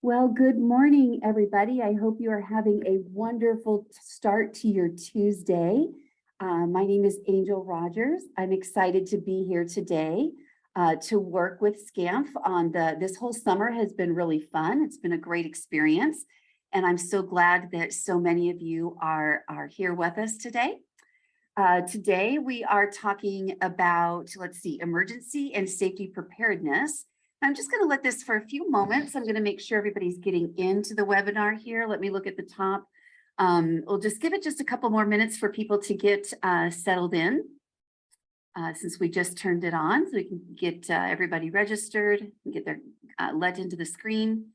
Well, good morning, everybody. I hope you are having a wonderful start to your Tuesday. My name is Angel Rogers. I'm excited to be here today to work with SCAMF on this whole summer has been really fun. It's been a great experience. And I'm so glad that so many of you are here with us today. Today, we are talking about, emergency and safety preparedness. I'm just going to let this for a few moments. I'm going to make sure everybody's getting into the webinar here. Let me look at the top. We'll just give it just a couple more minutes for people to get settled in since we just turned it on, so we can get everybody registered and get their let into the screen.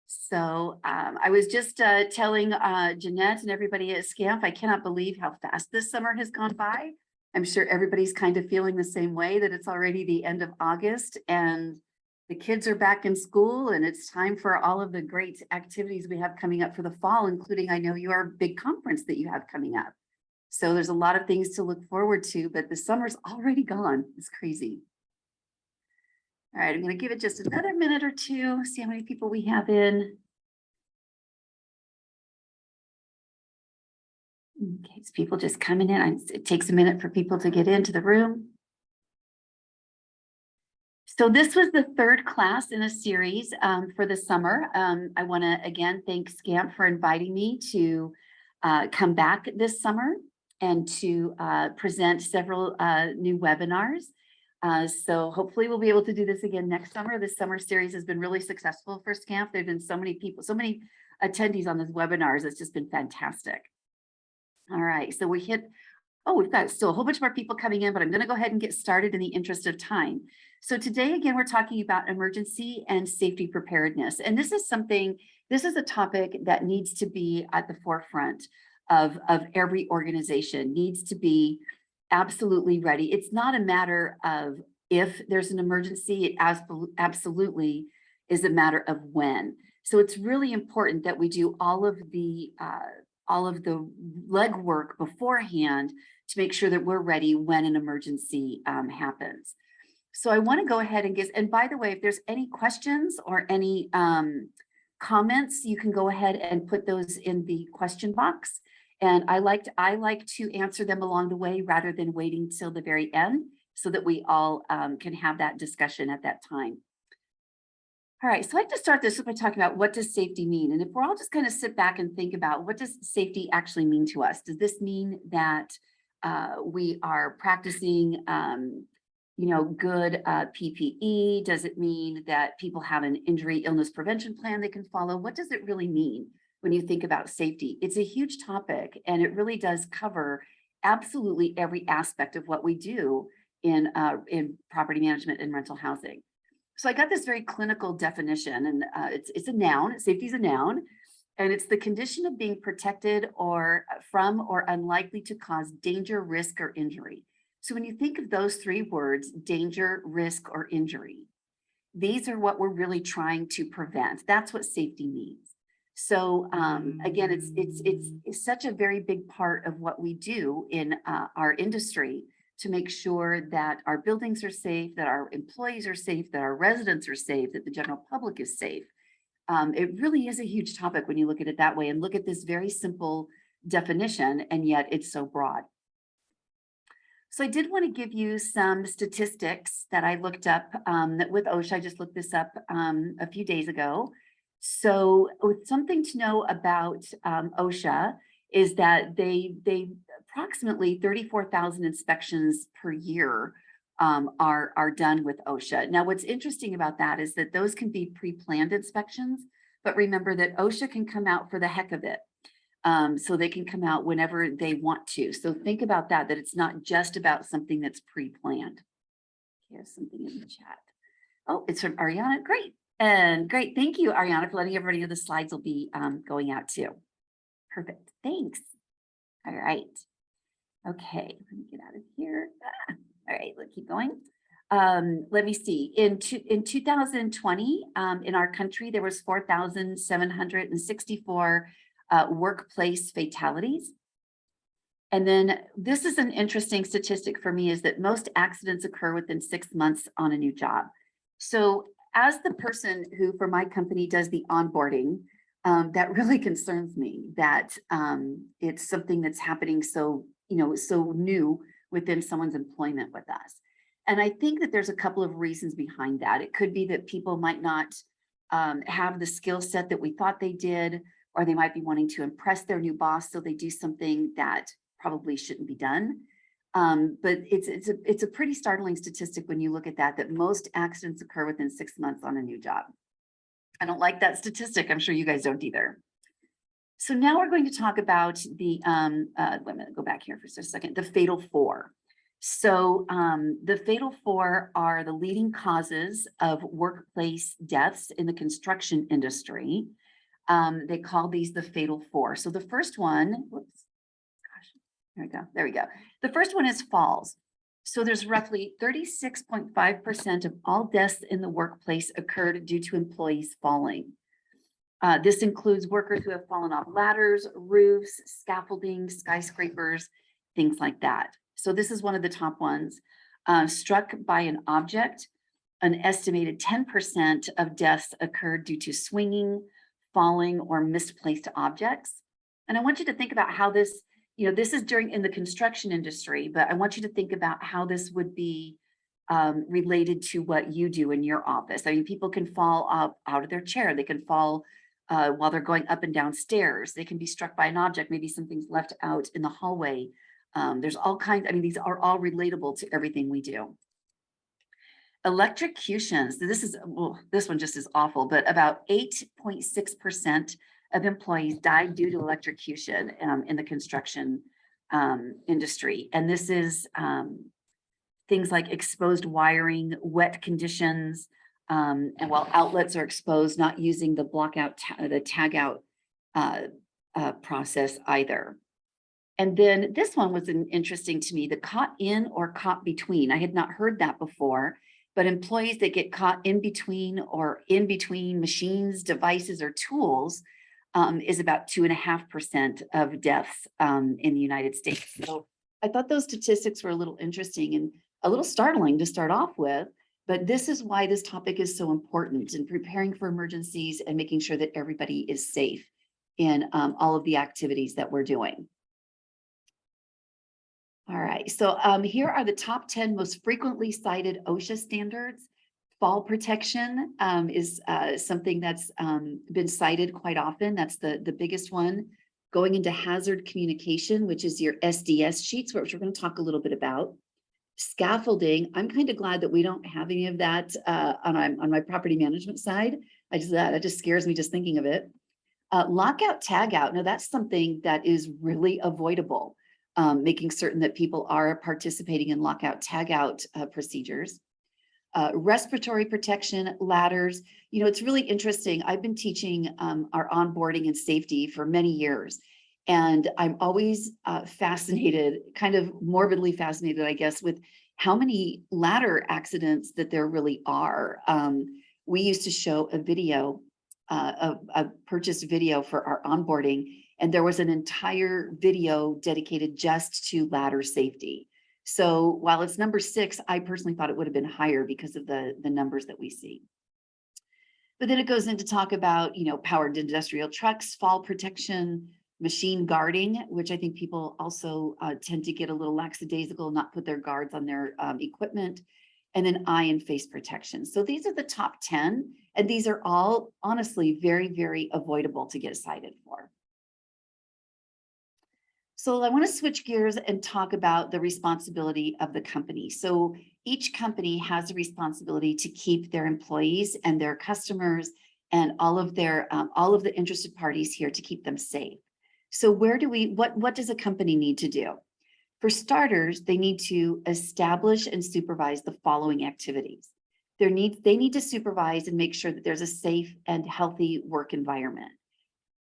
So I was just telling Jeanette and everybody at SCAMF, I cannot believe how fast this summer has gone by. I'm sure everybody's kind of feeling the same way, that it's already the end of August and the kids are back in school and it's time for all of the great activities we have coming up for the fall, including, I know, your big conference that you have coming up. So there's a lot of things to look forward to, but the summer's already gone. It's crazy. All right, I'm going to give it just another minute or two, see how many people we have in. Okay, it's people just coming in. It takes a minute for people to get into the room. So this was the third class in a series for the summer. I want to again thank SCAMF for inviting me to come back this summer and to present several new webinars. So hopefully we'll be able to do this again next summer. This summer series has been really successful for SCAMF. There have been so many people, so many attendees on these webinars. It's just been fantastic. All right, so we've got still a whole bunch more people coming in, but I'm going to go ahead and get started in the interest of time. So today, again, we're talking about emergency and safety preparedness. And this is a topic that needs to be at the forefront of every organization, needs to be absolutely ready. It's not a matter of if there's an emergency, it absolutely is a matter of when. So it's really important that we do all of the legwork beforehand to make sure that we're ready when an emergency happens. So I want to go ahead and by the way, if there's any questions or any comments, you can go ahead and put those in the question box. And I like to answer them along the way rather than waiting till the very end so that we all can have that discussion at that time. All right, so I'd like to start this by talking about what does safety mean? And if we're all just kind of sit back and think about what does safety actually mean to us? Does this mean that we are practicing good PPE? Does it mean that people have an injury illness prevention plan they can follow? What does it really mean when you think about safety? It's a huge topic, and it really does cover absolutely every aspect of what we do in property management and rental housing. So I got this very clinical definition, and it's a noun. Safety is a noun, and it's the condition of being protected or from or unlikely to cause danger, risk, or injury. So when you think of those three words, danger, risk, or injury, these are what we're really trying to prevent. That's what safety means. So again, it's such a very big part of what we do in our industry to make sure that our buildings are safe, that our employees are safe, that our residents are safe, that the general public is safe. It really is a huge topic when you look at it that way and look at this very simple definition, and yet it's so broad. So I did want to give you some statistics that I looked up with OSHA. I just looked this up a few days ago. So something to know about OSHA is that they approximately 34,000 inspections per year are done with OSHA. Now, what's interesting about that is that those can be pre-planned inspections, but remember that OSHA can come out for the heck of it. So they can come out whenever they want to. So think about that it's not just about something that's pre-planned. Here's something in the chat. Oh, it's from Ariana. Great. And great. Thank you, Ariana, for letting everybody know the slides will be going out too. Perfect. Thanks. All right. Okay. Let me get out of here. All right. Let's keep going. Let me see. In 2020, in our country, there was 4,764 workplace fatalities. And then this is an interesting statistic for me, is that most accidents occur within 6 months on a new job. So as the person who for my company does the onboarding, that really concerns me that it's something that's happening so, so new within someone's employment with us. And I think that there's a couple of reasons behind that. It could be that people might not have the skill set that we thought they did, or they might be wanting to impress their new boss, so they do something that probably shouldn't be done. But it's a pretty startling statistic when you look at that most accidents occur within 6 months on a new job. I don't like that statistic. I'm sure you guys don't either. So now we're going to talk about the, wait a minute, go back here for just a second, the fatal four. So the fatal four are the leading causes of workplace deaths in the construction industry. They call these the fatal four. So the first one, whoops, gosh, there we go. The first one is falls. So there's roughly 36.5% of all deaths in the workplace occurred due to employees falling. This includes workers who have fallen off ladders, roofs, scaffolding, skyscrapers, things like that. So this is one of the top ones. Struck by an object, an estimated 10% of deaths occurred due to swinging, falling, or misplaced objects. And I want you to think about how this, this is in the construction industry, but I want you to think about how this would be related to what you do in your office. I mean, people can fall out of their chair. They can fall while they're going up and down stairs. They can be struck by an object. Maybe something's left out in the hallway. There's all kinds, these are all relatable to everything we do. Electrocutions, this one just is awful, but about 8.6% of employees died due to electrocution in the construction industry. And this is things like exposed wiring, wet conditions, and while outlets are exposed, not using the the tag out process either. And then this one was interesting to me, the caught in or caught between. I had not heard that before, but employees that get caught in between or in between machines, devices, or tools is about 2.5% of deaths in the United States. So I thought those statistics were a little interesting and a little startling to start off with, but this is why this topic is so important in preparing for emergencies and making sure that everybody is safe in all of the activities that we're doing. All right, so here are the top 10 most frequently cited OSHA standards. Fall protection is something that's been cited quite often. That's the biggest one. Going into hazard communication, which is your SDS sheets, which we're going to talk a little bit about. Scaffolding, I'm kind of glad that we don't have any of that on my property management side. That just scares me just thinking of it. Lockout, tagout, now that's something that is really avoidable. Making certain that people are participating in lockout, tagout procedures. Respiratory protection, ladders. It's really interesting. I've been teaching our onboarding and safety for many years, and I'm always fascinated, kind of morbidly fascinated, I guess, with how many ladder accidents that there really are. We used to show a video, a purchased video for our onboarding, and there was an entire video dedicated just to ladder safety. So while it's number 6, I personally thought it would have been higher because of the numbers that we see. But then it goes into talk about, powered industrial trucks, fall protection, machine guarding, which I think people also tend to get a little lackadaisical, not put their guards on their equipment, and then eye and face protection. So these are the top 10, and these are all honestly very, very avoidable to get cited for. So I want to switch gears and talk about the responsibility of the company. So each company has a responsibility to keep their employees and their customers and all of the interested parties here to keep them safe. So what does a company need to do? For starters, they need to establish and supervise the following activities. They need to supervise and make sure that there's a safe and healthy work environment.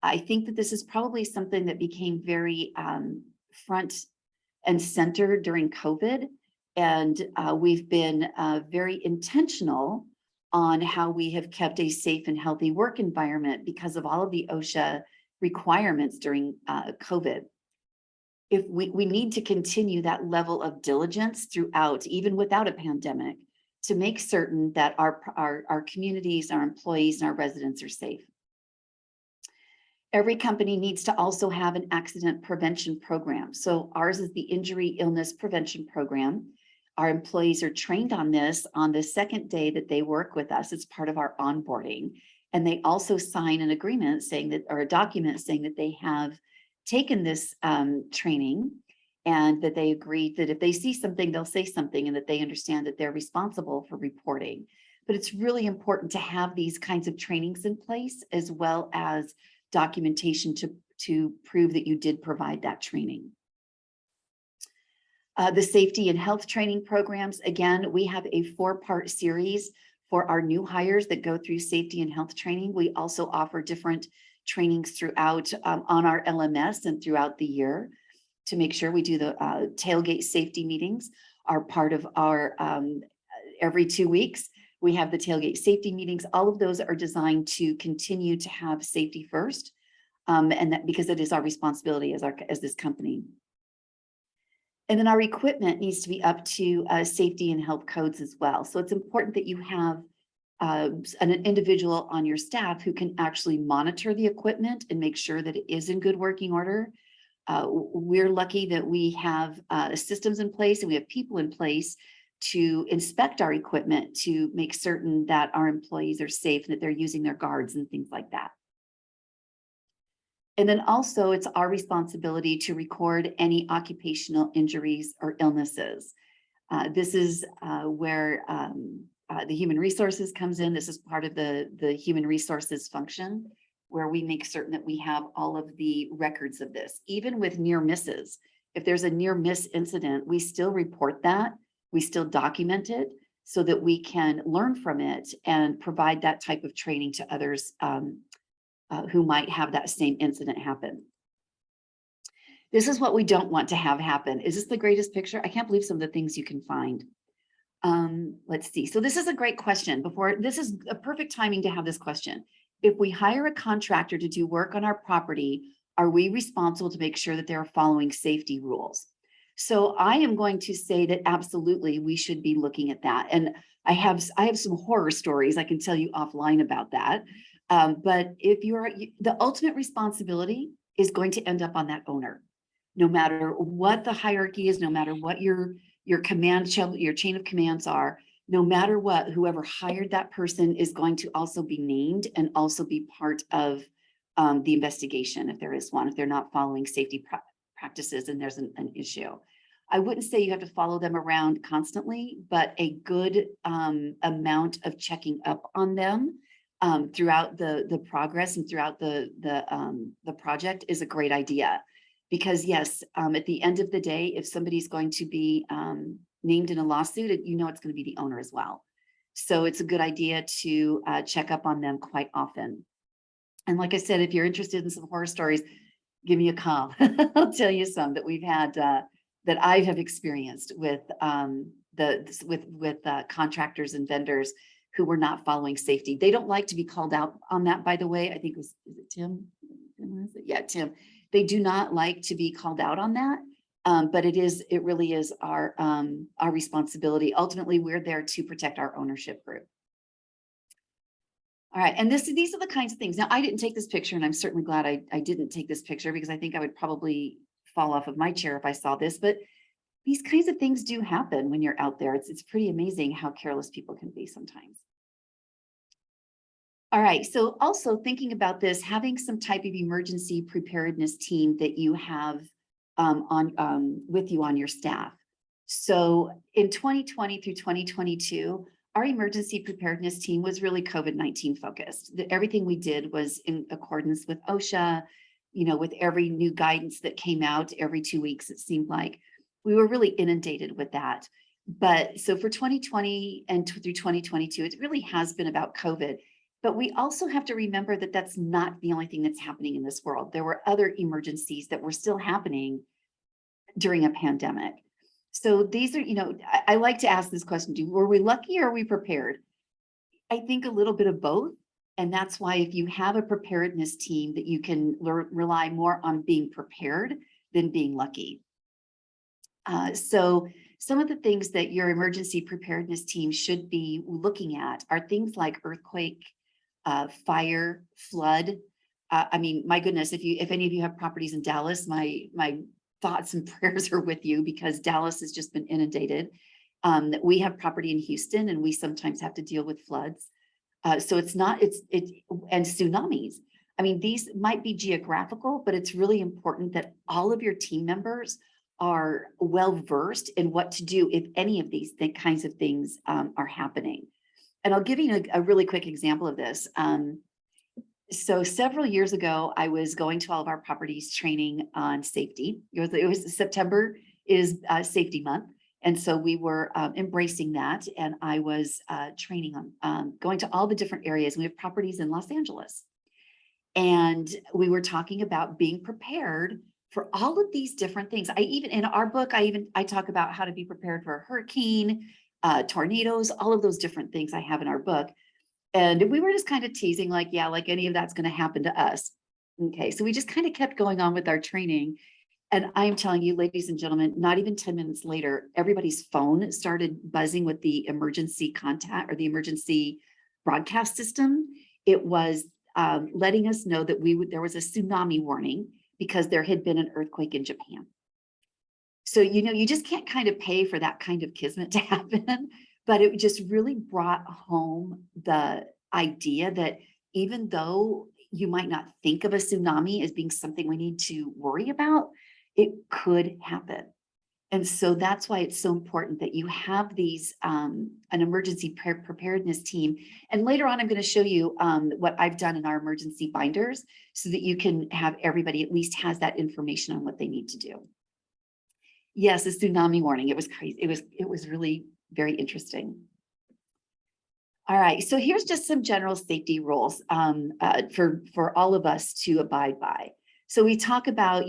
I think that this is probably something that became very front and center during COVID. And we've been very intentional on how we have kept a safe and healthy work environment because of all of the OSHA requirements during COVID. If we need to continue that level of diligence throughout, even without a pandemic, to make certain that our communities, our employees, and our residents are safe. Every company needs to also have an accident prevention program. So ours is the Injury Illness Prevention Program. Our employees are trained on this on the second day that they work with us. It's part of our onboarding. And they also sign an agreement saying that, or a document saying that they have taken this training, and that they agree that if they see something, they'll say something, and that they understand that they're responsible for reporting. But it's really important to have these kinds of trainings in place, as well as documentation to prove that you did provide that training. The safety and health training programs, again, we have a 4-part series for our new hires that go through safety and health training. We also offer different trainings throughout on our LMS and throughout the year to make sure we do the tailgate safety meetings are part of our every 2 weeks. We have the tailgate safety meetings. All of those are designed to continue to have safety first, and that because it is our responsibility as this company. And then our equipment needs to be up to safety and health codes as well. So it's important that you have an individual on your staff who can actually monitor the equipment and make sure that it is in good working order. We're lucky that we have systems in place and we have people in place to inspect our equipment to make certain that our employees are safe and that they're using their guards and things like that. And then also it's our responsibility to record any occupational injuries or illnesses. This is where the human resources comes in. This is part of the human resources function, where we make certain that we have all of the records of this. Even with near misses, if there's a near miss incident, we still report that, we still document it so that we can learn from it and provide that type of training to others who might have that same incident happen. This is what we don't want to have happen. Is this the greatest picture? I can't believe some of the things you can find. Let's see. So this is a great question. This is a perfect timing to have this question. If we hire a contractor to do work on our property, are we responsible to make sure that they're following safety rules? So I am going to say that absolutely we should be looking at that. And I have some horror stories I can tell you offline about that. But the ultimate responsibility is going to end up on that owner, no matter what the hierarchy is, no matter what your chain of commands are, no matter what, whoever hired that person is going to also be named and also be part of the investigation if there is one, if they're not following safety practices and there's an issue. I wouldn't say you have to follow them around constantly, but a good amount of checking up on them throughout the progress and throughout the project is a great idea. Because yes, at the end of the day, if somebody's going to be named in a lawsuit, you know it's going to be the owner as well. So it's a good idea to check up on them quite often. And like I said, if you're interested in some horror stories, give me a call. I'll tell you some that we've had that I have experienced with contractors and vendors who were not following safety. They don't like to be called out on that, by the way. I think is it Tim? Yeah, Tim. They do not like to be called out on that, but it really is our responsibility. Ultimately, we're there to protect our ownership group. All right, and these are the kinds of things. Now, I didn't take this picture, and I'm certainly glad I didn't take this picture because I think I would probably fall off of my chair if I saw this. But these kinds of things do happen when you're out there. It's pretty amazing how careless people can be sometimes. All right, so also thinking about this, having some type of emergency preparedness team that you have with you on your staff. So in 2020 through 2022, our emergency preparedness team was really COVID-19 focused. Everything we did was in accordance with OSHA, with every new guidance that came out every 2 weeks, it seemed like. We were really inundated with that. But so for 2020 and through 2022, it really has been about COVID. But we also have to remember that that's not the only thing that's happening in this world. There were other emergencies that were still happening during a pandemic. So these are, I like to ask this question, were we lucky or are we prepared? I think a little bit of both. And that's why if you have a preparedness team that you can rely more on being prepared than being lucky. So some of the things that your emergency preparedness team should be looking at are things like earthquake, fire, flood. I mean, my goodness, if any of you have properties in Dallas, my thoughts and prayers are with you, because Dallas has just been inundated. We have property in Houston, and we sometimes have to deal with floods. So and tsunamis. I mean, these might be geographical, but it's really important that all of your team members are well versed in what to do if any of these kinds of things are happening. And I'll give you a really quick example of this. So several years ago, I was going to all of our properties training on safety. It was September is safety month. And so we were embracing that. And I was training on going to all the different areas. We have properties in Los Angeles. And we were talking about being prepared for all of these different things. In our book, I talk about how to be prepared for a hurricane, tornadoes, all of those different things I have in our book. And we were just kind of teasing, like, yeah, like any of that's going to happen to us. Okay, so we just kind of kept going on with our training. And I'm telling you, ladies and gentlemen, not even 10 minutes later, everybody's phone started buzzing with the emergency contact or the emergency broadcast system. It was letting us know that there was a tsunami warning because there had been an earthquake in Japan. So, you just can't kind of pay for that kind of kismet to happen, but it just really brought home the idea that even though you might not think of a tsunami as being something we need to worry about, it could happen. And so that's why it's so important that you have these, an emergency preparedness team. And later on, I'm going to show you what I've done in our emergency binders so that you can have everybody at least has that information on what they need to do. Yes, a tsunami warning. It was crazy. It was really very interesting. All right, so here's just some general safety rules for all of us to abide by. So we talk about,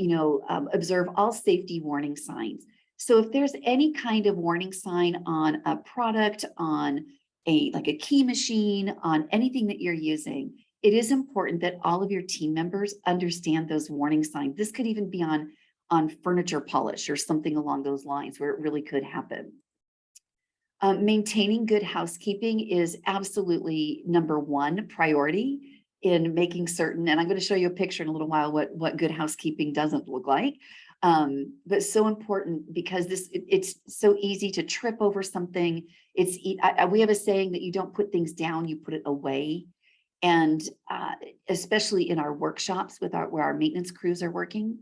observe all safety warning signs. So if there's any kind of warning sign on a product, on like a key machine, on anything that you're using, it is important that all of your team members understand those warning signs. This could even be on furniture polish or something along those lines where it really could happen. Maintaining good housekeeping is absolutely #1 priority in making certain, and I'm going to show you a picture in a little while what good housekeeping doesn't look like. But so important because it's so easy to trip over something. We have a saying that you don't put things down, you put it away. And especially in our workshops where our maintenance crews are working,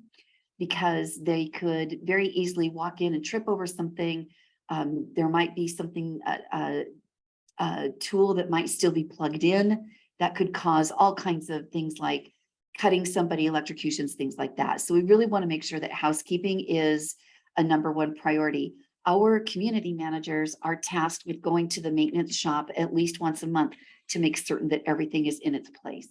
because they could very easily walk in and trip over something. There might be something, a tool that might still be plugged in that could cause all kinds of things like cutting somebody, electrocutions, things like that. So we really want to make sure that housekeeping is a #1 priority. Our community managers are tasked with going to the maintenance shop at least once a month to make certain that everything is in its place.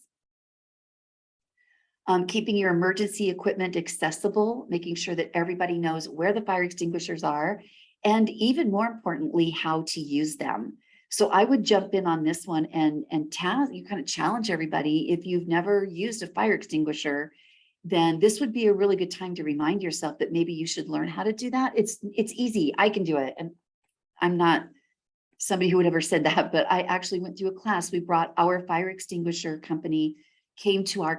Keeping your emergency equipment accessible, making sure that everybody knows where the fire extinguishers are, and even more importantly, how to use them. So I would jump in on this one and you kind of challenge everybody. If you've never used a fire extinguisher, then this would be a really good time to remind yourself that maybe you should learn how to do that. It's easy. I can do it. And I'm not somebody who would ever said that, but I actually went through a class. We brought our fire extinguisher company, came to our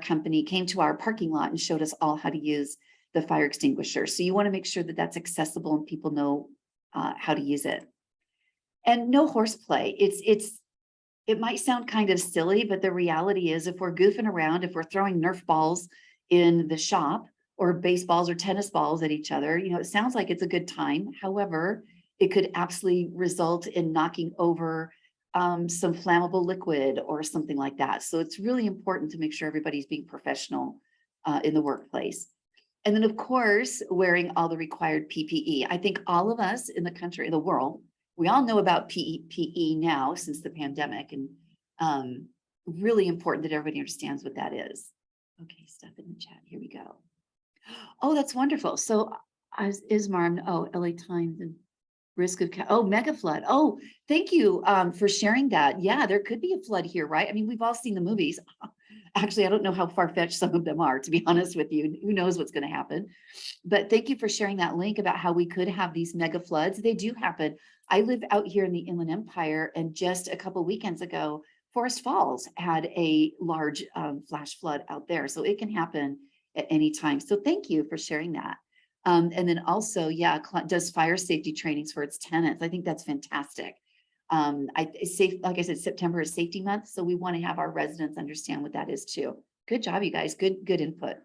parking lot and showed us all how to use the fire extinguisher. So you want to make sure that that's accessible and people know how to use it. And no horseplay. It might sound kind of silly, but the reality is if we're goofing around, if we're throwing Nerf balls in the shop or baseballs or tennis balls at each other, it sounds like it's a good time. However, it could absolutely result in knocking over some flammable liquid or something like that. So it's really important to make sure everybody's being professional in the workplace. And then, of course, wearing all the required PPE. I think all of us in the country, in the world, we all know about PPE now since the pandemic, and really important that everybody understands what that is. Okay, stuff in the chat. Here we go. Oh, that's wonderful. So Ismar, LA Times and risk of, mega flood. Oh, thank you for sharing that. Yeah, there could be a flood here, right? I mean, we've all seen the movies. Actually, I don't know how far-fetched some of them are, to be honest with you. Who knows what's going to happen? But thank you for sharing that link about how we could have these mega floods. They do happen. I live out here in the Inland Empire, and just a couple weekends ago, Forest Falls had a large flash flood out there. So it can happen at any time. So thank you for sharing that. And then also, yeah, does fire safety trainings for its tenants. I think that's fantastic. Like I said, September is safety month, so we want to have our residents understand what that is too. Good job, you guys. Good input.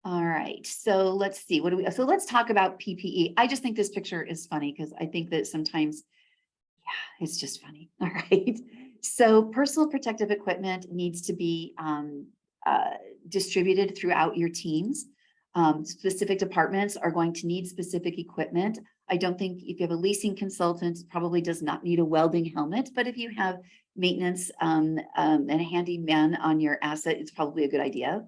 All right, so let's see. So let's talk about PPE. I just think this picture is funny because I think that sometimes, yeah, it's just funny. All right. So personal protective equipment needs to be distributed throughout your teams. Specific departments are going to need specific equipment. I don't think if you have a leasing consultant, probably does not need a welding helmet, but if you have maintenance and a handyman on your asset, it's probably a good idea.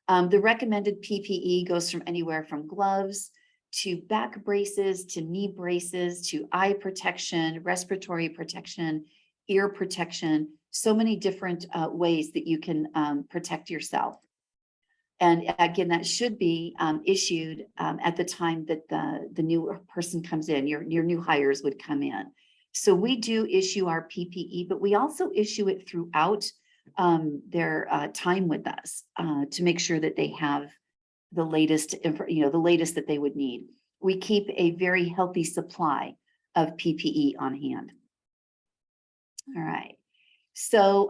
The recommended PPE goes from anywhere from gloves to back braces, to knee braces, to eye protection, respiratory protection, ear protection, so many different ways that you can protect yourself. And again, that should be issued at the time that the new person comes in, your new hires would come in. So we do issue our PPE, but we also issue it throughout their time with us to make sure that they have the latest, the latest that they would need. We keep a very healthy supply of PPE on hand. All right. So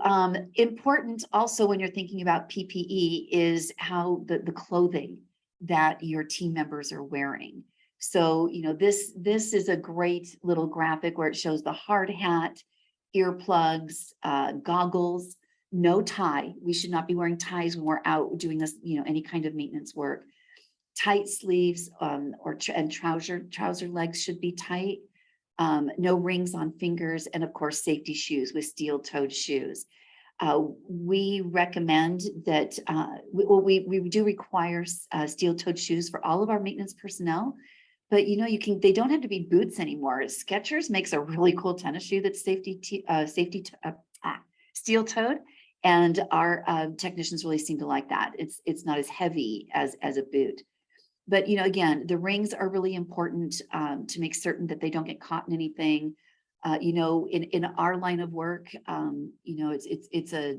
important also when you're thinking about PPE is how the clothing that your team members are wearing. So, this is a great little graphic where it shows the hard hat, earplugs, goggles, no tie. We should not be wearing ties when we're out doing this, any kind of maintenance work. Tight sleeves and trouser legs should be tight. No rings on fingers, and of course, safety shoes with steel-toed shoes. We recommend that, we do require steel-toed shoes for all of our maintenance personnel, but they don't have to be boots anymore. Skechers makes a really cool tennis shoe that's steel-toed, and our technicians really seem to like that. It's not as heavy as a boot. But, again, the rings are really important to make certain that they don't get caught in anything. In our line of work, it's a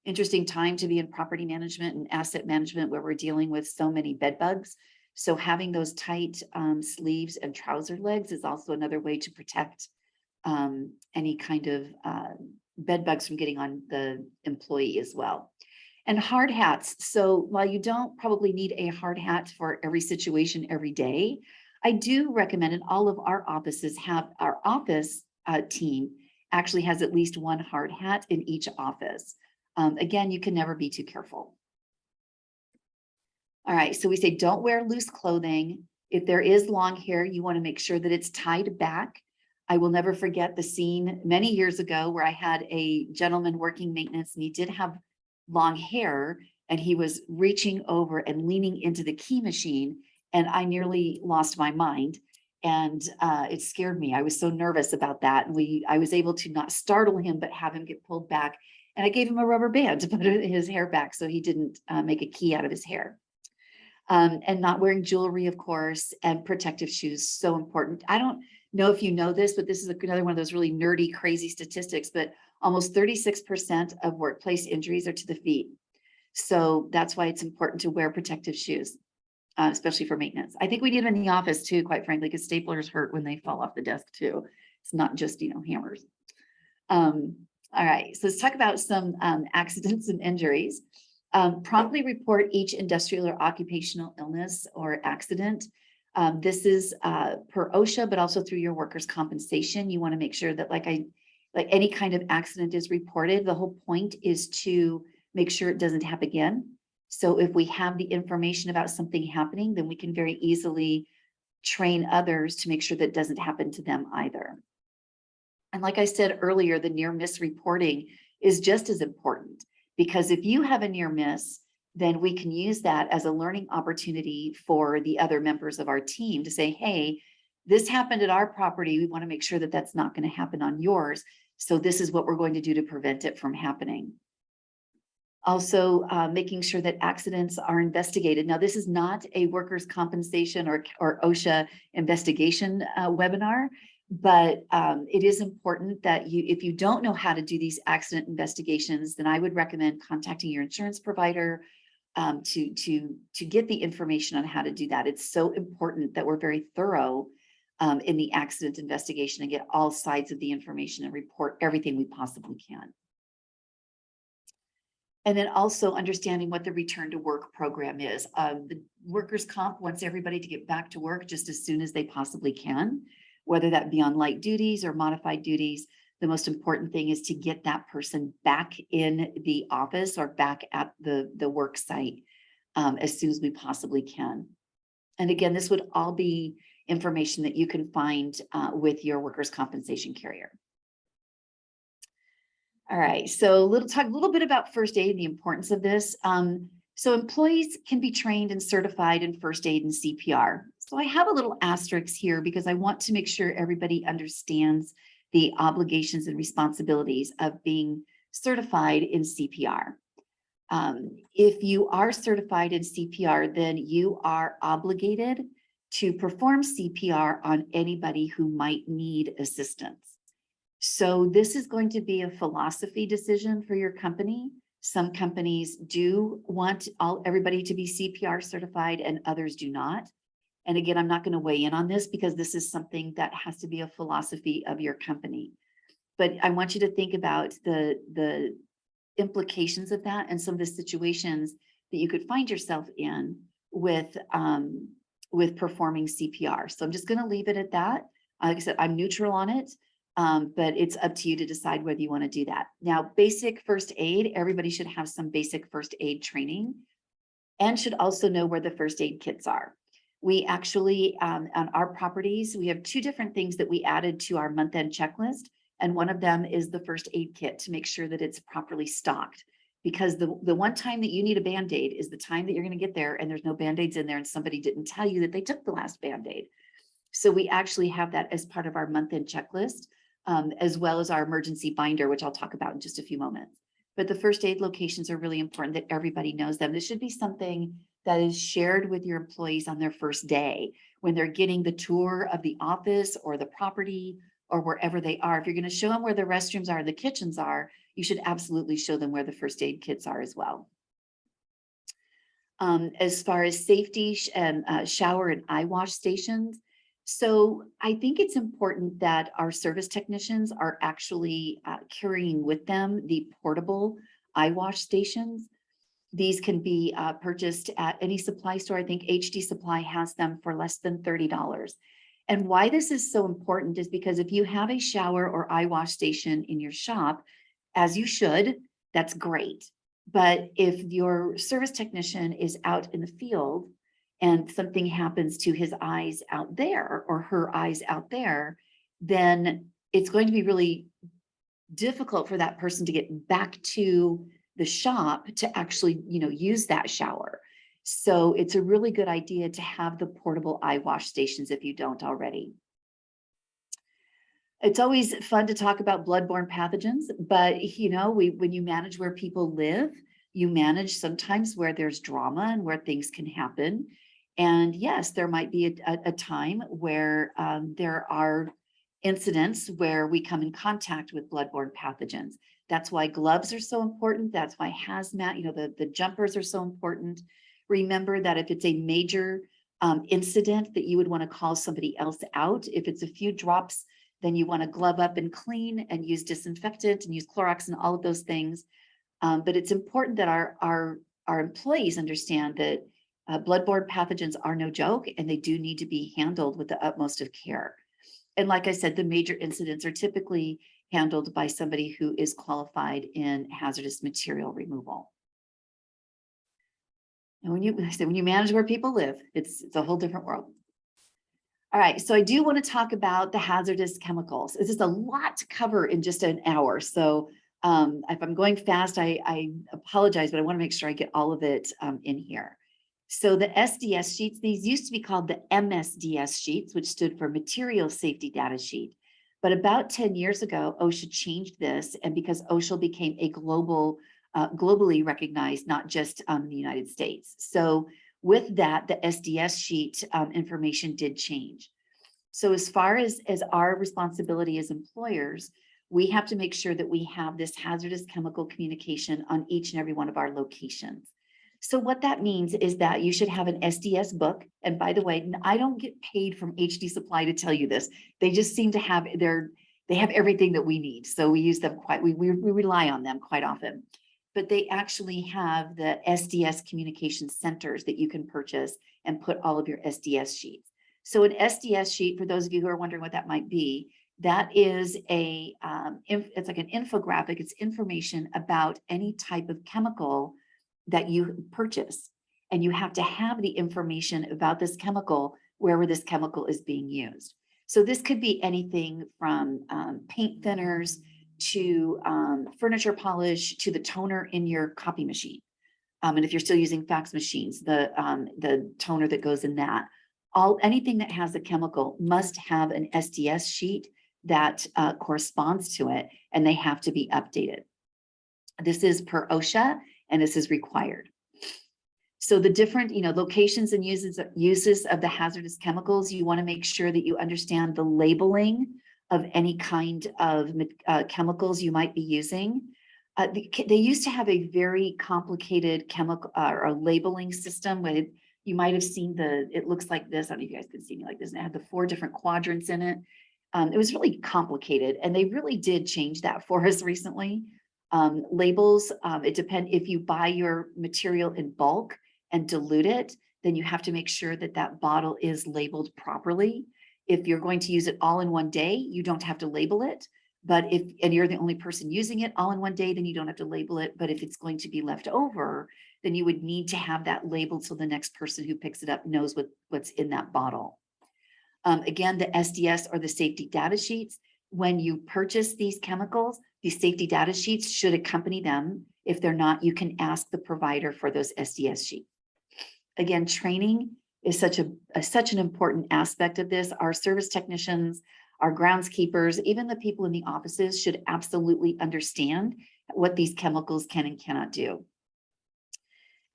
interesting time to be in property management and asset management where we're dealing with so many bed bugs. So having those tight sleeves and trouser legs is also another way to protect any kind of bed bugs from getting on the employee as well. And hard hats. So while you don't probably need a hard hat for every situation every day, I do recommend, and all of our offices have, our office team actually has at least one hard hat in each office. Again, you can never be too careful. All right, so we say don't wear loose clothing. If there is long hair, you want to make sure that it's tied back. I will never forget the scene many years ago where I had a gentleman working maintenance, and he did have long hair, and he was reaching over and leaning into the key machine, and I nearly lost my mind, and it scared me. I was so nervous about that, and I was able to not startle him but have him get pulled back, and I gave him a rubber band to put his hair back so he didn't make a key out of his hair. And not wearing jewelry, of course, and protective shoes, so important. I don't know if you know this, but this is another one of those really nerdy, crazy statistics, but almost 36% of workplace injuries are to the feet. So that's why it's important to wear protective shoes, especially for maintenance. I think we need them in the office too, quite frankly, because staplers hurt when they fall off the desk too. It's not just, hammers. All right, so let's talk about some accidents and injuries. Promptly report each industrial or occupational illness or accident. This is per OSHA, but also through your workers' compensation. You want to make sure that like any kind of accident is reported. The whole point is to make sure it doesn't happen again. So if we have the information about something happening, then we can very easily train others to make sure that doesn't happen to them either. And like I said earlier, the near miss reporting is just as important, because if you have a near miss, then we can use that as a learning opportunity for the other members of our team to say, hey, this happened at our property. We want to make sure that that's not going to happen on yours. So this is what we're going to do to prevent it from happening. Also, making sure that accidents are investigated. Now, this is not a workers' compensation or OSHA investigation webinar, but it is important that if you don't know how to do these accident investigations, then I would recommend contacting your insurance provider to get the information on how to do that. It's so important that we're very thorough in the accident investigation and get all sides of the information and report everything we possibly can. And then also understanding what the return to work program is. The workers' comp wants everybody to get back to work just as soon as they possibly can, whether that be on light duties or modified duties. The most important thing is to get that person back in the office or back at the work site as soon as we possibly can. And again, this would all be information that you can find with your workers' compensation carrier. All right, so talk a little bit about first aid and the importance of this. So employees can be trained and certified in first aid and CPR. So I have a little asterisk here because I want to make sure everybody understands the obligations and responsibilities of being certified in CPR. If you are certified in CPR, then you are obligated to perform CPR on anybody who might need assistance. So this is going to be a philosophy decision for your company. Some companies do want everybody to be CPR certified and others do not. And again, I'm not going to weigh in on this because this is something that has to be a philosophy of your company. But I want you to think about the implications of that and some of the situations that you could find yourself in with performing CPR. So I'm just going to leave it at that. Like I said, I'm neutral on it. But it's up to you to decide whether you want to do that. Now, basic first aid, everybody should have some basic first aid training and should also know where the first aid kits are. We actually, on our properties, we have two different things that we added to our month-end checklist. And one of them is the first aid kit to make sure that it's properly stocked. Because the one time that you need a Band-Aid is the time that you're going to get there and there's no Band-Aids in there and somebody didn't tell you that they took the last Band-Aid. So we actually have that as part of our month-end checklist. As well as our emergency binder, which I'll talk about in just a few moments. But the first aid locations are really important that everybody knows them. This should be something that is shared with your employees on their first day when they're getting the tour of the office or the property or wherever they are. If you're going to show them where the restrooms are, the kitchens are, you should absolutely show them where the first aid kits are as well. As far as safety and shower and eye wash stations, so I think it's important that our service technicians are actually carrying with them the portable eye wash stations. These can be purchased at any supply store. I think HD Supply has them for less than $30. And why this is so important is because if you have a shower or eye wash station in your shop, as you should, that's great. But if your service technician is out in the field and something happens to his eyes out there or her eyes out there, then it's going to be really difficult for that person to get back to the shop to actually, use that shower. So it's a really good idea to have the portable eye wash stations if you don't already. It's always fun to talk about bloodborne pathogens, but when you manage where people live, you manage sometimes where there's drama and where things can happen. And yes, there might be a time where there are incidents where we come in contact with bloodborne pathogens. That's why gloves are so important. That's why hazmat, the jumpers are so important. Remember that if it's a major incident that you would want to call somebody else out, if it's a few drops, then you want to glove up and clean and use disinfectant and use Clorox and all of those things. But it's important that our employees understand that bloodborne pathogens are no joke, and they do need to be handled with the utmost of care. And like I said, the major incidents are typically handled by somebody who is qualified in hazardous material removal. And when you manage where people live, it's a whole different world. All right, so I do want to talk about the hazardous chemicals. This is a lot to cover in just an hour. So if I'm going fast, I apologize, but I want to make sure I get all of it in here. So the SDS sheets, these used to be called the MSDS sheets, which stood for Material Safety Data Sheet. But about 10 years ago, OSHA changed this, and because OSHA became a globally recognized, not just in the United States. So with that, the SDS sheet information did change. So as far as our responsibility as employers, we have to make sure that we have this hazardous chemical communication on each and every one of our locations. So what that means is that you should have an SDS book. And by the way, I don't get paid from HD Supply to tell you this. They just seem to have they have everything that we need. So we use them we rely on them quite often. But they actually have the SDS communication centers that you can purchase and put all of your SDS sheets. So an SDS sheet, for those of you who are wondering what that might be, that is it's like an infographic. It's information about any type of chemical that you purchase. And you have to have the information about this chemical, wherever this chemical is being used. So this could be anything from paint thinners to furniture polish to the toner in your copy machine. And if you're still using fax machines, the toner that goes in that. Anything that has a chemical must have an SDS sheet that corresponds to it, and they have to be updated. This is per OSHA, and this is required. So the different, locations and uses of the hazardous chemicals, you want to make sure that you understand the labeling of any kind of chemicals you might be using. They used to have a very complicated chemical or labeling system with, you might have seen it looks like this. I don't know if you guys can see me like this, and it had the 4 different quadrants in it. It was really complicated, and they really did change that for us recently. Labels, it depends if you buy your material in bulk and dilute it, then you have to make sure that that bottle is labeled properly. If you're going to use it all in one day, you don't have to label it. But and you're the only person using it all in one day, then you don't have to label it. But if it's going to be left over, then you would need to have that labeled so the next person who picks it up knows what's in that bottle. Again, the SDS or the safety data sheets, when you purchase these chemicals, these safety data sheets should accompany them. If they're not, you can ask the provider for those SDS sheets. Again, training is such an important aspect of this. Our service technicians, our groundskeepers, even the people in the offices should absolutely understand what these chemicals can and cannot do.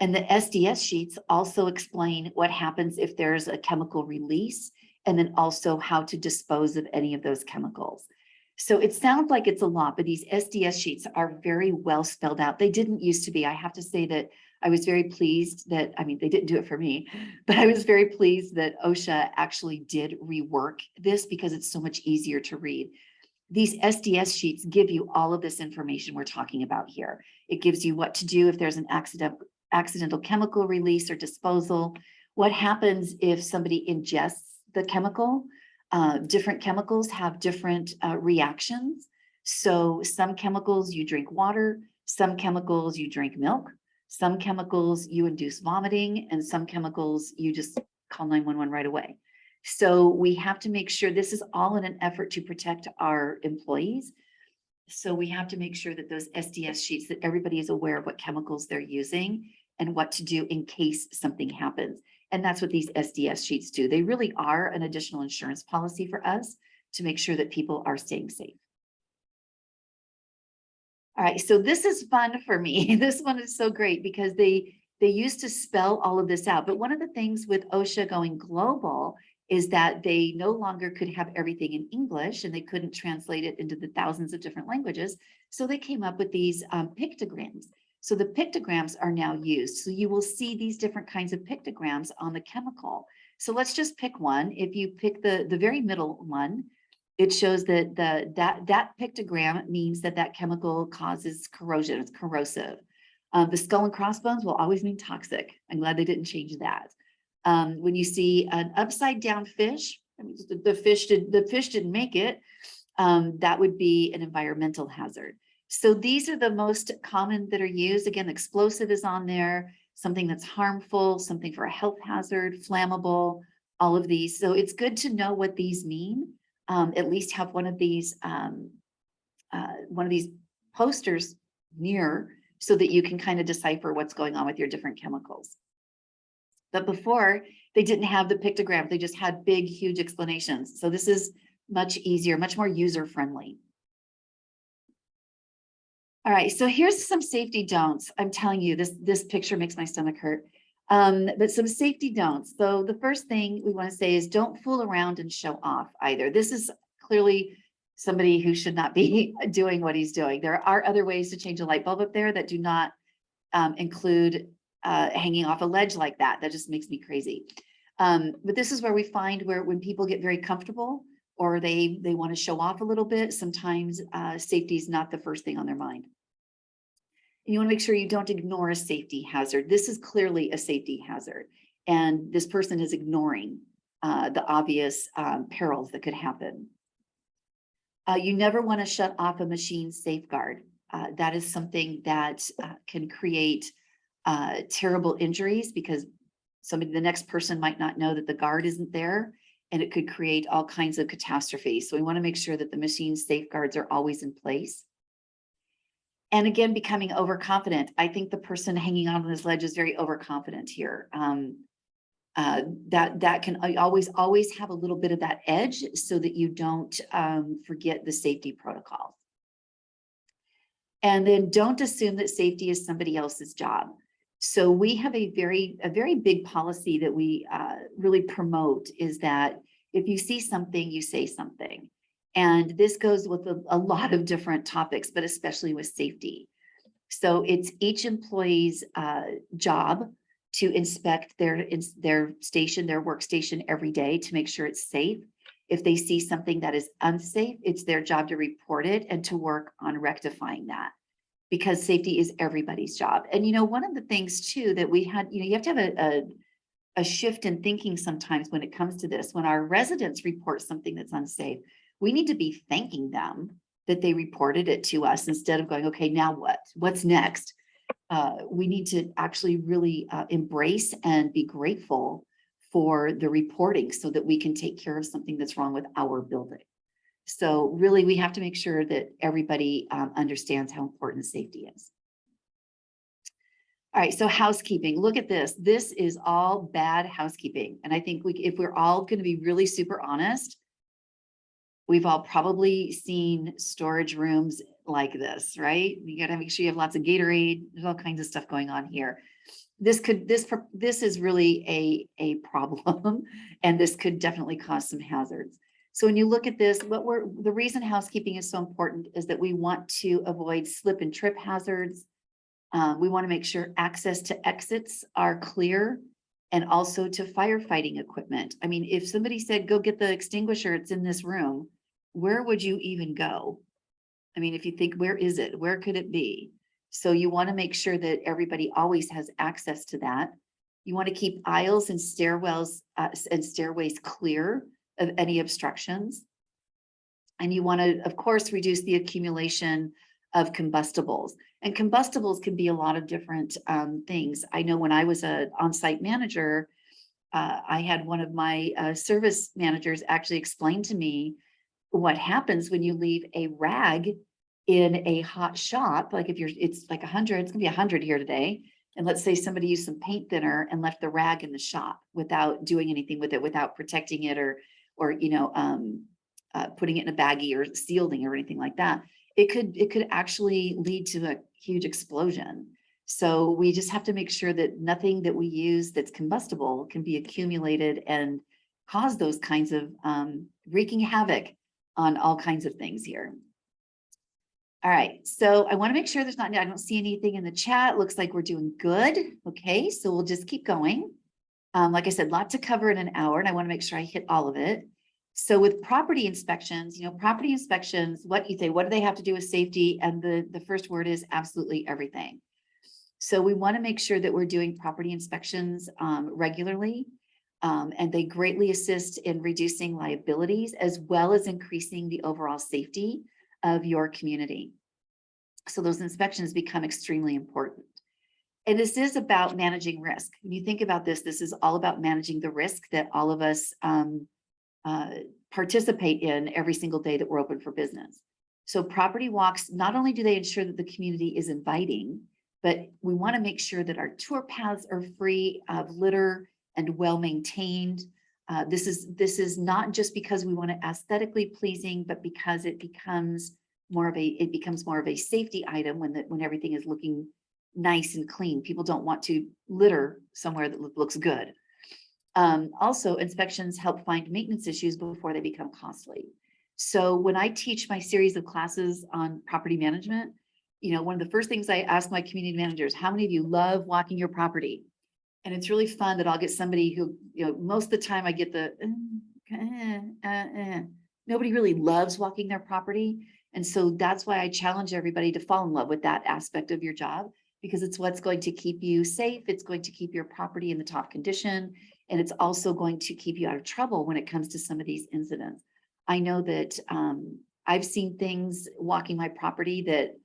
And the SDS sheets also explain what happens if there's a chemical release, and then also how to dispose of any of those chemicals. So it sounds like it's a lot, but these SDS sheets are very well spelled out. They didn't used to be. I have to say that I was very pleased that, they didn't do it for me, but I was very pleased that OSHA actually did rework this because it's so much easier to read. These SDS sheets give you all of this information we're talking about here. It gives you what to do if there's an accidental chemical release or disposal. What happens if somebody ingests the chemical? Different chemicals have different reactions. So some chemicals you drink water, some chemicals you drink milk, some chemicals you induce vomiting, and some chemicals you just call 911 right away. So we have to make sure this is all in an effort to protect our employees. So we have to make sure that those SDS sheets, that everybody is aware of what chemicals they're using and what to do in case something happens. And that's what these SDS sheets do. They really are an additional insurance policy for us to make sure that people are staying safe. All right, so this is fun for me. This one is so great because they used to spell all of this out. But one of the things with OSHA going global is that they no longer could have everything in English, and they couldn't translate it into the thousands of different languages. So they came up with these pictograms. So the pictograms are now used. So you will see these different kinds of pictograms on the chemical. So let's just pick one. If you pick the very middle one, it shows that that pictogram means that chemical causes corrosion. It's corrosive. The skull and crossbones will always mean toxic. I'm glad they didn't change that. When you see an upside down fish, the fish didn't make it. That would be an environmental hazard. So these are the most common that are used. Again, explosive is on there, something that's harmful, something for a health hazard, flammable, all of these. So it's good to know what these mean. At least have one of these posters near so that you can kind of decipher what's going on with your different chemicals. But before, they didn't have the pictograms. They just had big, huge explanations. So this is much easier, much more user-friendly. All right, so here's some safety don'ts. I'm telling you, this picture makes my stomach hurt. But some safety don'ts. So the first thing we want to say is don't fool around and show off either. This is clearly somebody who should not be doing what he's doing. There are other ways to change a light bulb up there that do not include hanging off a ledge like that. That just makes me crazy. But this is where we find when people get very comfortable or they want to show off a little bit, sometimes safety is not the first thing on their mind. And you want to make sure you don't ignore a safety hazard. This is clearly a safety hazard, and this person is ignoring the obvious perils that could happen. You never want to shut off a machine safeguard. That is something that can create terrible injuries because the next person might not know that the guard isn't there, and it could create all kinds of catastrophes. So we want to make sure that the machine safeguards are always in place. And again, becoming overconfident. I think the person hanging on this ledge is very overconfident here. That can always have a little bit of that edge so that you don't forget the safety protocols. And then don't assume that safety is somebody else's job. So we have a very big policy that we really promote is that if you see something, you say something. And this goes with a lot of different topics, but especially with safety. So it's each employee's job to inspect their station, their workstation every day to make sure it's safe. If they see something that is unsafe, it's their job to report it and to work on rectifying that, because safety is everybody's job. And, one of the things too, that we had, you have to have a shift in thinking sometimes when it comes to this. When our residents report something that's unsafe, we need to be thanking them that they reported it to us instead of going, okay, now what? What's next? We need to actually really embrace and be grateful for the reporting so that we can take care of something that's wrong with our building. So really, we have to make sure that everybody understands how important safety is. All right, so housekeeping, look at this. This is all bad housekeeping. And I think if we're all going to be really super honest, we've all probably seen storage rooms like this, right? You got to make sure you have lots of Gatorade. There's all kinds of stuff going on here. This is really a problem, and this could definitely cause some hazards. So when you look at this, the reason housekeeping is so important is that we want to avoid slip and trip hazards. We want to make sure access to exits are clear, and also to firefighting equipment. I mean, if somebody said, go get the extinguisher, it's in this room, where would you even go? I mean, if you think, where is it? Where could it be? So you want to make sure that everybody always has access to that. You want to keep aisles and stairwells and stairways clear of any obstructions. And you want to, of course, reduce the accumulation of combustibles. And combustibles can be a lot of different things. I know when I was an on-site manager, I had one of my service managers actually explain to me what happens when you leave a rag in a hot shop. Like it's like 100, it's gonna be 100 here today. And let's say somebody used some paint thinner and left the rag in the shop without doing anything with it, without protecting it or putting it in a baggie or sealing or anything like that. It could actually lead to a huge explosion. So we just have to make sure that nothing that we use that's combustible can be accumulated and cause those kinds of wreaking havoc on all kinds of things here. All right, so I want to make sure I don't see anything in the chat. Looks like we're doing good. Okay, so we'll just keep going. Like I said, lot to cover in an hour, and I want to make sure I hit all of it. So with property inspections, property inspections, what do they have to do with safety? And the first word is absolutely everything. So we want to make sure that we're doing property inspections regularly, and they greatly assist in reducing liabilities as well as increasing the overall safety of your community. So those inspections become extremely important. And this is about managing risk. When you think about this, this is all about managing the risk that all of us participate in every single day that we're open for business. So property walks, not only do they ensure that the community is inviting, but we want to make sure that our tour paths are free of litter and well maintained. This is not just because we want it aesthetically pleasing, but because it becomes more of a safety item when everything is looking nice and clean. People don't want to litter somewhere that looks good. Also, inspections help find maintenance issues before they become costly. So when I teach my series of classes on property management, one of the first things I ask my community managers, how many of you love walking your property? And it's really fun that I'll get somebody who, most of the time I get the, nobody really loves walking their property. And so that's why I challenge everybody to fall in love with that aspect of your job, because it's what's going to keep you safe. It's going to keep your property in the top condition. And it's also going to keep you out of trouble when it comes to some of these incidents. I know that I've seen things walking my property that,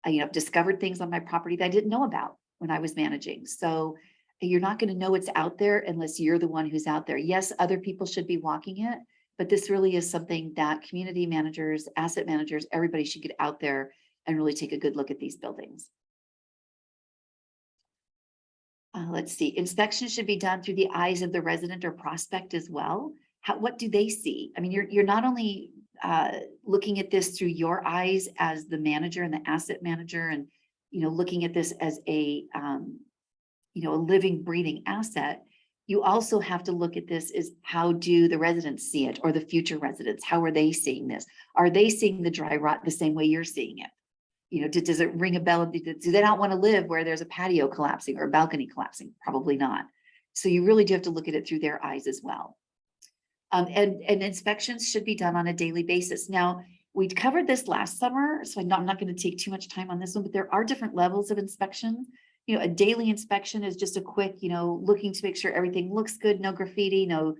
I've discovered things on my property that I didn't know about when I was managing. So you're not going to know what's out there unless you're the one who's out there. Yes, other people should be walking it, but this really is something that community managers, asset managers, everybody should get out there and really take a good look at these buildings. Let's see, inspections should be done through the eyes of the resident or prospect as well. What do they see? I mean, you're not only looking at this through your eyes as the manager and the asset manager, and looking at this as a living, breathing asset. You also have to look at this as, how do the residents see it, or the future residents? How are they seeing this? Are they seeing the dry rot the same way you're seeing it? Does it ring a bell? Do they not want to live where there's a patio collapsing or a balcony collapsing? Probably not. So you really do have to look at it through their eyes as well. And inspections should be done on a daily basis. Now, we covered this last summer, so I'm not going to take too much time on this one, but there are different levels of inspection. A daily inspection is just a quick, looking to make sure everything looks good, no graffiti, no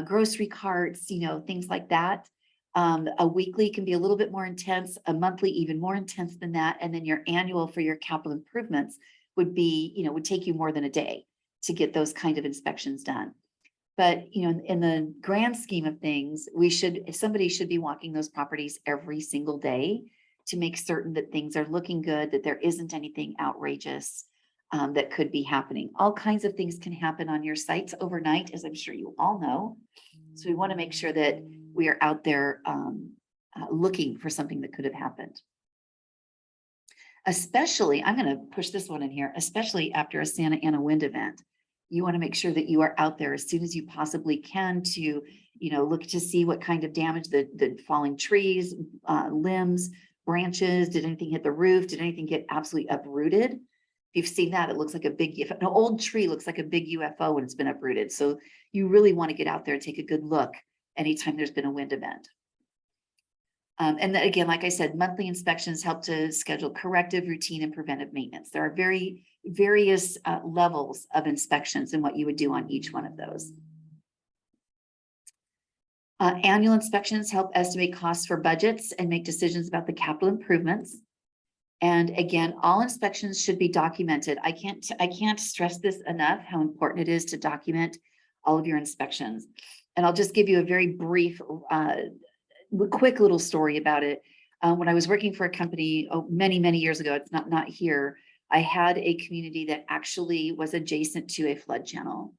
grocery carts, things like that. A weekly can be a little bit more intense, a monthly even more intense than that. And then your annual for your capital improvements would be, would take you more than a day to get those kind of inspections done. But, in the grand scheme of things, somebody should be walking those properties every single day to make certain that things are looking good, that there isn't anything outrageous that could be happening. All kinds of things can happen on your sites overnight, as I'm sure you all know. So we want to make sure that we are out there looking for something that could have happened. Especially, I'm going to push this one in here, especially after a Santa Ana wind event. You want to make sure that you are out there as soon as you possibly can to, look to see what kind of damage the falling trees, limbs, branches, did anything hit the roof? Did anything get absolutely uprooted? If you've seen that, it looks like an old tree looks like a big UFO when it's been uprooted. So you really want to get out there and take a good look anytime there's been a wind event. And then again, like I said, monthly inspections help to schedule corrective, routine, and preventive maintenance. There are various levels of inspections and what you would do on each one of those. Annual inspections help estimate costs for budgets and make decisions about the capital improvements. And again, all inspections should be documented. I can't stress this enough, how important it is to document all of your inspections. And I'll just give you a very brief, quick little story about it. When I was working for a company many years ago, it's not here, I had a community that actually was adjacent to a flood channel.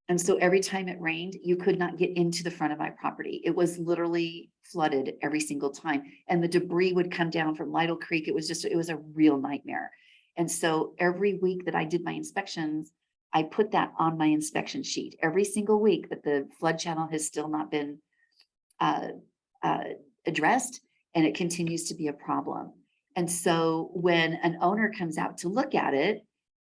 And so every time it rained, you could not get into the front of my property. It was literally flooded every single time. And the debris would come down from Lytle Creek. It was a real nightmare. And so every week that I did my inspections, I put that on my inspection sheet every single week that the flood channel has still not been addressed, and it continues to be a problem. And so when an owner comes out to look at it,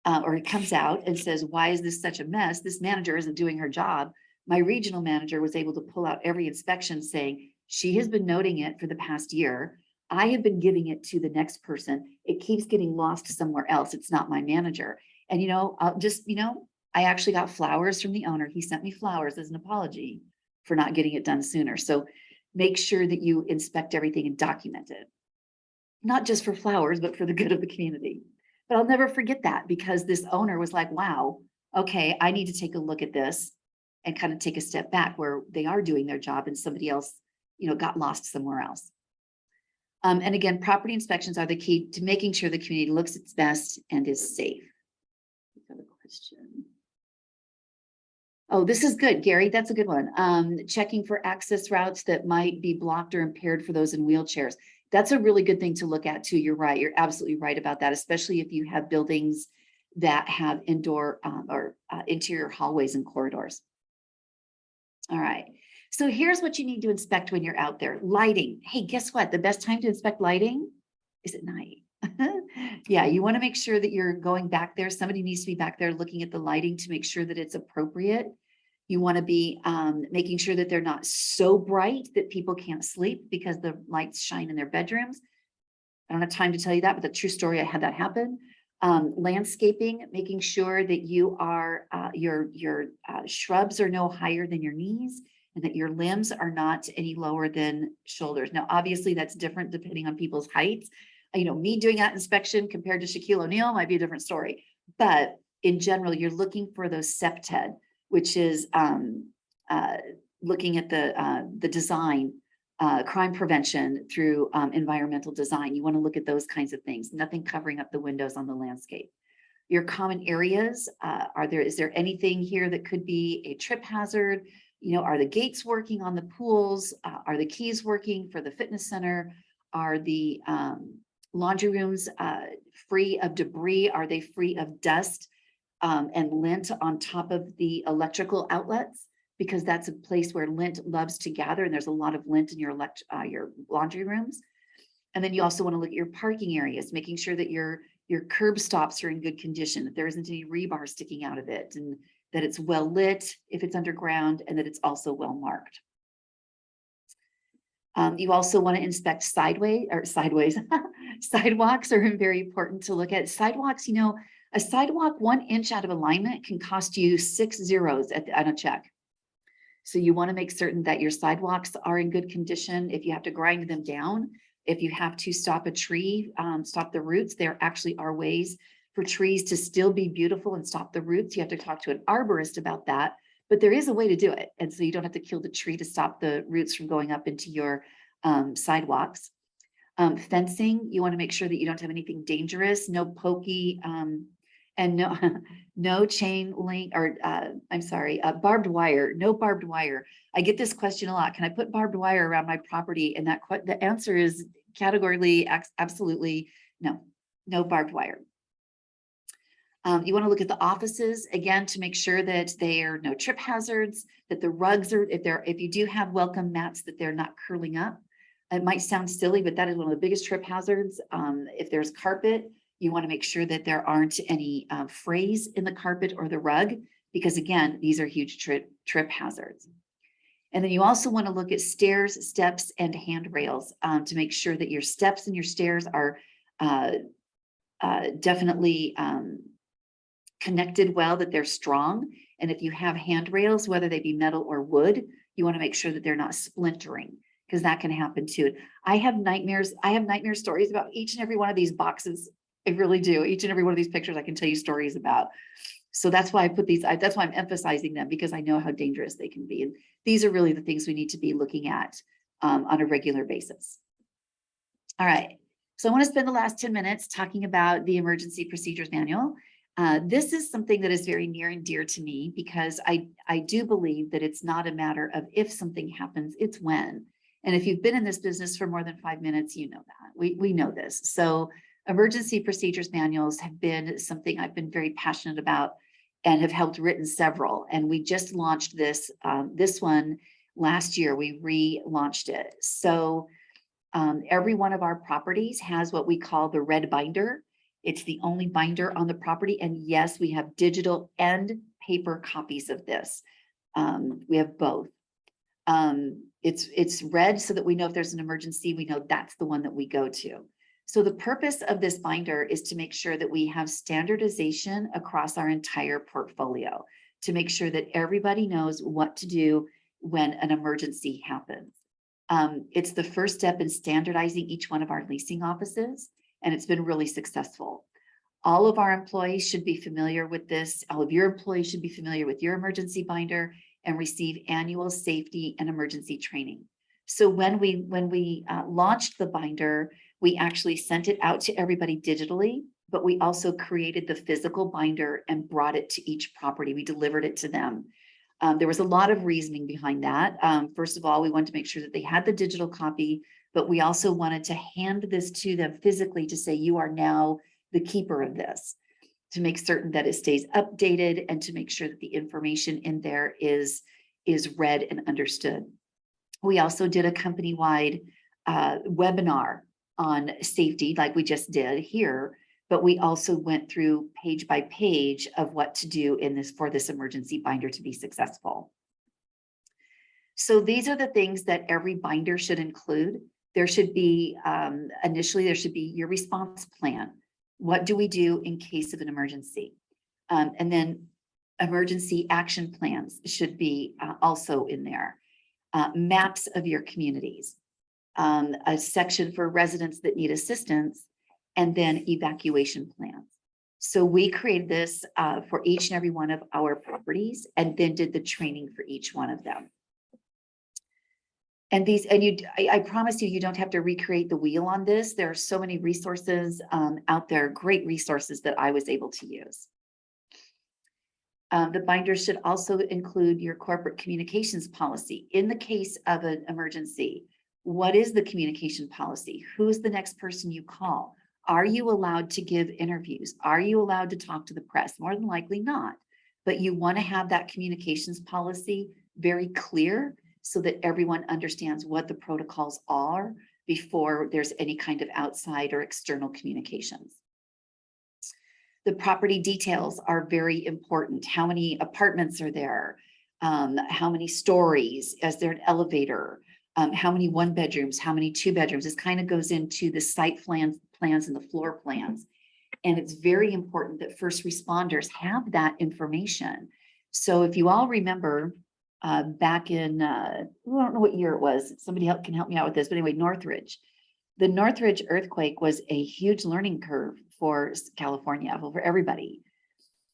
or it comes out and says, why is this such a mess? This manager isn't doing her job. My regional manager was able to pull out every inspection saying, she has been noting it for the past year. I have been giving it to the next person. It keeps getting lost somewhere else. It's not my manager. And, I actually got flowers from the owner. He sent me flowers as an apology for not getting it done sooner. So make sure that you inspect everything and document it. Not just for flowers, but for the good of the community. But I'll never forget that, because this owner was like, wow, okay, I need to take a look at this and kind of take a step back where they are doing their job and somebody else, got lost somewhere else. And again, property inspections are the key to making sure the community looks its best and is safe. Question. Oh, this is good, Gary. That's a good one. Checking for access routes that might be blocked or impaired for those in wheelchairs. That's a really good thing to look at too. You're right. You're absolutely right about that, especially if you have buildings that have indoor or interior hallways and corridors. All right. So here's what you need to inspect when you're out there. Lighting. Hey, guess what? The best time to inspect lighting is at night. Yeah, you want to make sure that you're going back there. Somebody needs to be back there looking at the lighting to make sure that it's appropriate. You want to be making sure that they're not so bright that people can't sleep because the lights shine in their bedrooms. I don't have time to tell you that, but the true story, I had that happen. Landscaping, making sure that you are your shrubs are no higher than your knees and that your limbs are not any lower than shoulders. Now, obviously, that's different depending on people's heights. You know, me doing that inspection compared to Shaquille O'Neal might be a different story. But in general, you're looking for those septed, which is looking at the design, crime prevention through environmental design. You want to look at those kinds of things, nothing covering up the windows on the landscape. Your common areas, is there anything here that could be a trip hazard? You know, are the gates working on the pools? Are the keys working for the fitness center? Are the laundry rooms free of debris? Are they free of dust and lint on top of the electrical outlets? Because that's a place where lint loves to gather, and there's a lot of lint in your laundry rooms. And then you also want to look at your parking areas, making sure that your curb stops are in good condition, that there isn't any rebar sticking out of it, and that it's well lit if it's underground, and that it's also well marked. You also want to inspect sidewalks are very important to look at. Sidewalks, you know, a sidewalk 1 inch out of alignment can cost you 6 zeros on a check. So you want to make certain that your sidewalks are in good condition. If you have to grind them down, if you have to stop a tree, stop the roots, there actually are ways for trees to still be beautiful and stop the roots. You have to talk to an arborist about that, but there is a way to do it. And so you don't have to kill the tree to stop the roots from going up into your sidewalks. Fencing, you want to make sure that you don't have anything dangerous, no pokey, and no, no chain link or barbed wire, no barbed wire. I get this question a lot. Can I put barbed wire around my property? And the answer is categorically, absolutely no, no barbed wire. You want to look at the offices again to make sure that there are no trip hazards, that the rugs are, if you do have welcome mats, that they're not curling up. It might sound silly, but that is one of the biggest trip hazards. If there's carpet, you want to make sure that there aren't any frays in the carpet or the rug, because again, these are huge trip hazards. And then you also want to look at stairs, steps, and handrails to make sure that your steps and your stairs are definitely connected well, that they're strong. And if you have handrails, whether they be metal or wood, you want to make sure that they're not splintering, because that can happen too. I have nightmare stories about each and every one of these boxes. I really do. Each and every one of these pictures I can tell you stories about. So that's why I put these, that's why I'm emphasizing them, because I know how dangerous they can be. And these are really the things we need to be looking at on a regular basis. All right. So I want to spend the last 10 minutes talking about the Emergency Procedures Manual. This is something that is very near and dear to me, because I do believe that it's not a matter of if something happens, it's when. And if you've been in this business for more than 5 minutes, you know that. We know this. So emergency procedures manuals have been something I've been very passionate about and have helped written several. And we just launched this one last year. We relaunched it. So every one of our properties has what we call the red binder. It's the only binder on the property. And yes, we have digital and paper copies of this. We have both. It's red so that we know if there's an emergency, we know that's the one that we go to. So the purpose of this binder is to make sure that we have standardization across our entire portfolio, to make sure that everybody knows what to do when an emergency happens. It's the first step in standardizing each one of our leasing offices, and it's been really successful. All of our employees should be familiar with this. All of your employees should be familiar with your emergency binder and receive annual safety and emergency training. So when we launched the binder, we actually sent it out to everybody digitally, but we also created the physical binder and brought it to each property. We delivered it to them. There was a lot of reasoning behind that. First of all, we wanted to make sure that they had the digital copy, but we also wanted to hand this to them physically to say, you are now the keeper of this, to make certain that it stays updated and to make sure that the information in there is read and understood. We also did a company-wide webinar on safety, like we just did here, but we also went through page by page of what to do in this for this emergency binder to be successful. So these are the things that every binder should include. There should be, initially, there should be your response plan. What do we do in case of an emergency? And then emergency action plans should be also in there. Maps of your communities, a section for residents that need assistance, and then evacuation plans. So we created this for each and every one of our properties and then did the training for each one of them. And these, and I promise you, you don't have to recreate the wheel on this. There are so many resources out there, great resources that I was able to use. The binder should also include your corporate communications policy. In the case of an emergency, what is the communication policy? Who's the next person you call? Are you allowed to give interviews? Are you allowed to talk to the press? More than likely not, but you want to have that communications policy very clear so that everyone understands what the protocols are before there's any kind of outside or external communications. The property details are very important. How many apartments are there? How many stories? Is there an elevator? How many 1 bedrooms? How many 2 bedrooms? This kind of goes into the site plans and the floor plans. And it's very important that first responders have that information. So if you all remember back in, I don't know what year it was, somebody can help me out with this, but anyway, Northridge. The Northridge earthquake was a huge learning curve for California, for everybody.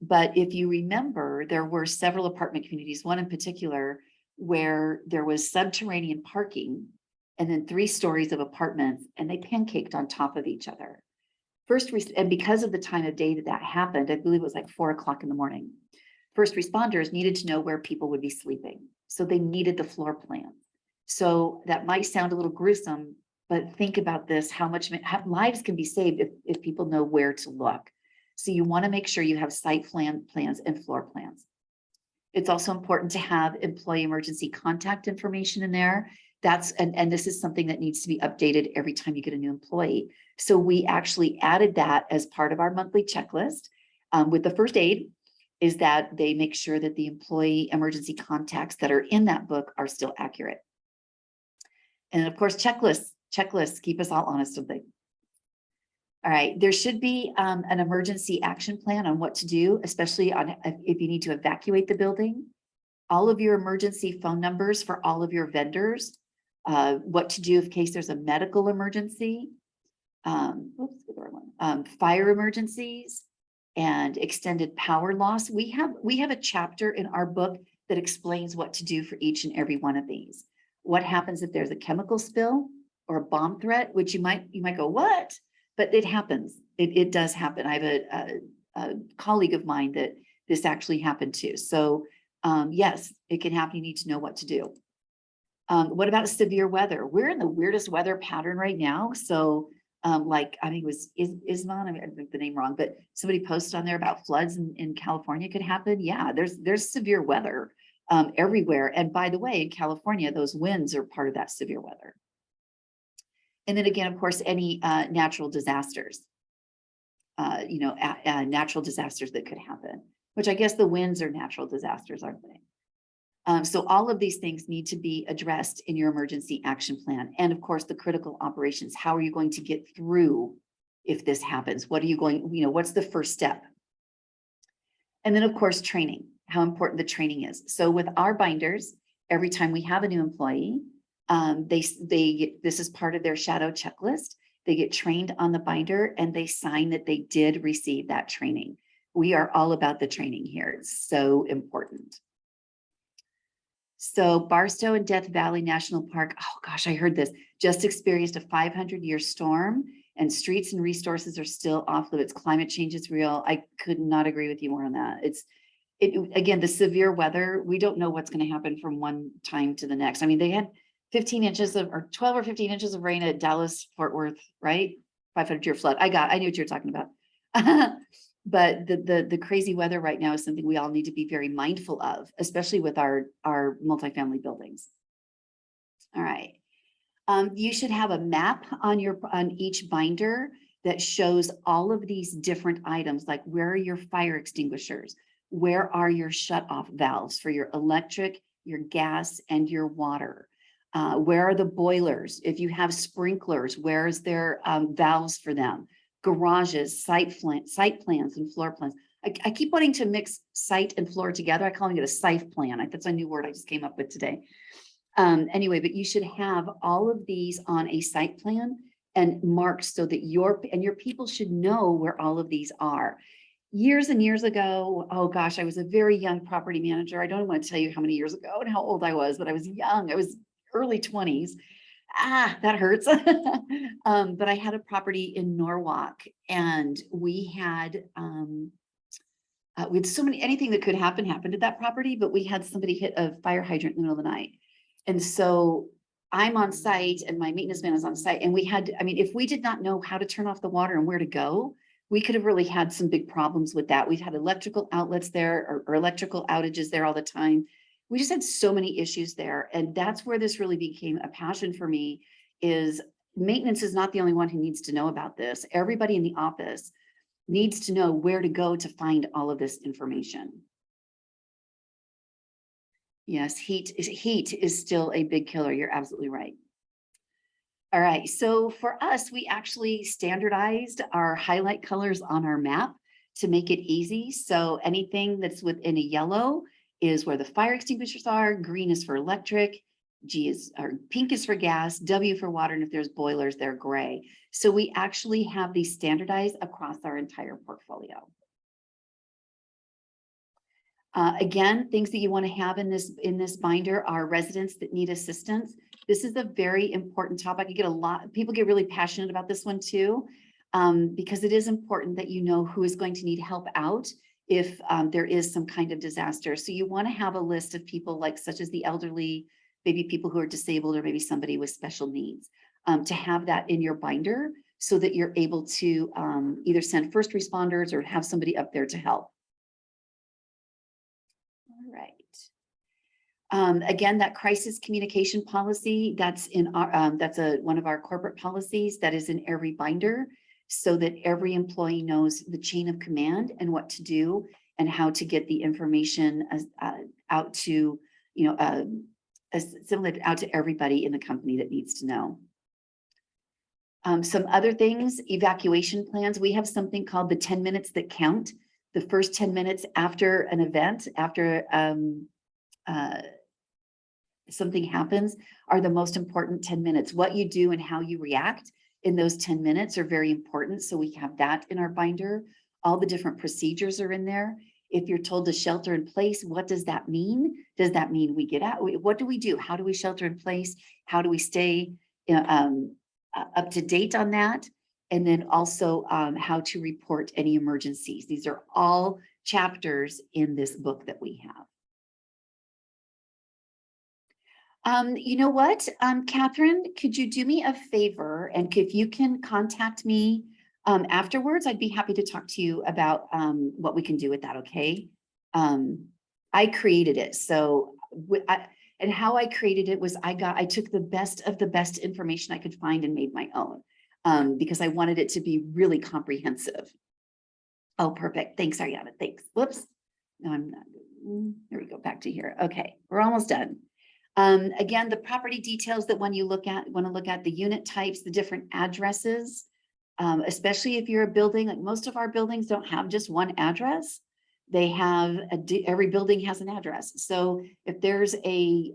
But if you remember, there were several apartment communities, one in particular, where there was subterranean parking and then 3 stories of apartments, and they pancaked on top of each other. And because of the time of day that happened, I believe it was like 4 o'clock in the morning, first responders needed to know where people would be sleeping. So they needed the floor plan. So that might sound a little gruesome, but think about this, how lives can be saved if people know where to look. So you want to make sure you have site plans and floor plans. It's also important to have employee emergency contact information in there. And this is something that needs to be updated every time you get a new employee. So we actually added that as part of our monthly checklist with the first aid, is that they make sure that the employee emergency contacts that are in that book are still accurate. And of course, checklists keep us all honest, don't they? All right, there should be an emergency action plan on what to do, especially on if you need to evacuate the building. All of your emergency phone numbers for all of your vendors, what to do in case there's a medical emergency, fire emergencies, and extended power loss. We have a chapter in our book that explains what to do for each and every one of these. What happens if there's a chemical spill or a bomb threat, which you might go, what? But it happens. It does happen. I have a colleague of mine that this actually happened to. So yes, it can happen. You need to know what to do. What about severe weather? We're in the weirdest weather pattern right now. So like, I think it was Isman, I think the name wrong, but somebody posted on there about floods in California could happen. Yeah, there's severe weather everywhere. And by the way, in California, those winds are part of that severe weather. And then again, of course, any natural disasters, natural disasters that could happen, which I guess the winds are natural disasters, aren't they? So all of these things need to be addressed in your emergency action plan. And of course, the critical operations. How are you going to get through if this happens? What are you going, what's the first step? And then of course, training, how important the training is. So with our binders, every time we have a new employee, this is part of their shadow checklist. They get trained on the binder and they sign that they did receive that training. We are all about the training here. It's so important. So Barstow and Death Valley National Park, oh gosh, I heard this, just experienced a 500-year storm and streets and resources are still off limits. Climate change is real. I could not agree with you more on that. again, the severe weather, we don't know what's going to happen from one time to the next. I mean, they had 15 inches of, or 12 or 15 inches of rain at Dallas, Fort Worth, right? 500-year flood. I knew what you're talking about. But the crazy weather right now is something we all need to be very mindful of, especially with our multifamily buildings. All right. You should have a map on each binder that shows all of these different items, like where are your fire extinguishers? Where are your shut-off valves for your electric, your gas, and your water? Where are the boilers? If you have sprinklers, where is there valves for them? Garages, site plans, and floor plans. I keep wanting to mix site and floor together. I calling it a site plan. That's a new word I just came up with today. Anyway, but you should have all of these on a site plan and marked so that your people should know where all of these are. Years and years ago, oh gosh, I was a very young property manager. I don't want to tell you how many years ago and how old I was, but I was young. I was early 20s. That hurts. But I had a property in Norwalk, and we had so many, anything that could happen happened at that property, but we had somebody hit a fire hydrant in the middle of the night. And so I'm on site and my maintenance man is on site, and we had, I mean, if we did not know how to turn off the water and where to go, we could have really had some big problems with that. We've had electrical outlets there or electrical outages there all the time. We just had so many issues there. And that's where this really became a passion for me, is maintenance is not the only one who needs to know about this. Everybody in the office needs to know where to go to find all of this information. Yes, heat is still a big killer. You're absolutely right. All right, so for us, we actually standardized our highlight colors on our map to make it easy. So anything that's within a yellow is where the fire extinguishers are, green is for electric, pink is for gas, W for water, and if there's boilers, they're gray. So we actually have these standardized across our entire portfolio. Again, things that you want to have in this binder are residents that need assistance. This is a very important topic. I get people get really passionate about this one too, because it is important that you know who is going to need help out if there is some kind of disaster. So you want to have a list of people such as the elderly, maybe people who are disabled, or maybe somebody with special needs, to have that in your binder so that you're able to either send first responders or have somebody up there to help. All right. Again, that crisis communication policy, that's in our, one of our corporate policies that is in every binder, so that every employee knows the chain of command and what to do and how to get the information out to, assimilated out to everybody in the company that needs to know. Some other things, evacuation plans. We have something called the 10 minutes that count. The first 10 minutes after an event, after something happens, are the most important 10 minutes. What you do and how you react in those 10 minutes are very important. So we have that in our binder. All the different procedures are in there. If you're told to shelter in place, what does that mean? Does that mean we get out? What do we do? How do we shelter in place? How do we stay up to date on that? And then also how to report any emergencies. These are all chapters in this book that we have. You know what, Catherine, could you do me a favor? And if you can contact me afterwards, I'd be happy to talk to you about what we can do with that, okay? I created it. So, and how I created it was I took the best of the best information I could find and made my own. Because I wanted it to be really comprehensive. Oh, perfect. Thanks, Ariana. Thanks. Whoops. No, I'm not. Here we go. Back to here. Okay, we're almost done. Again, the property details that when you want to look at the unit types, the different addresses, especially if you're a building, like most of our buildings don't have just one address. They have every building has an address. So if there's a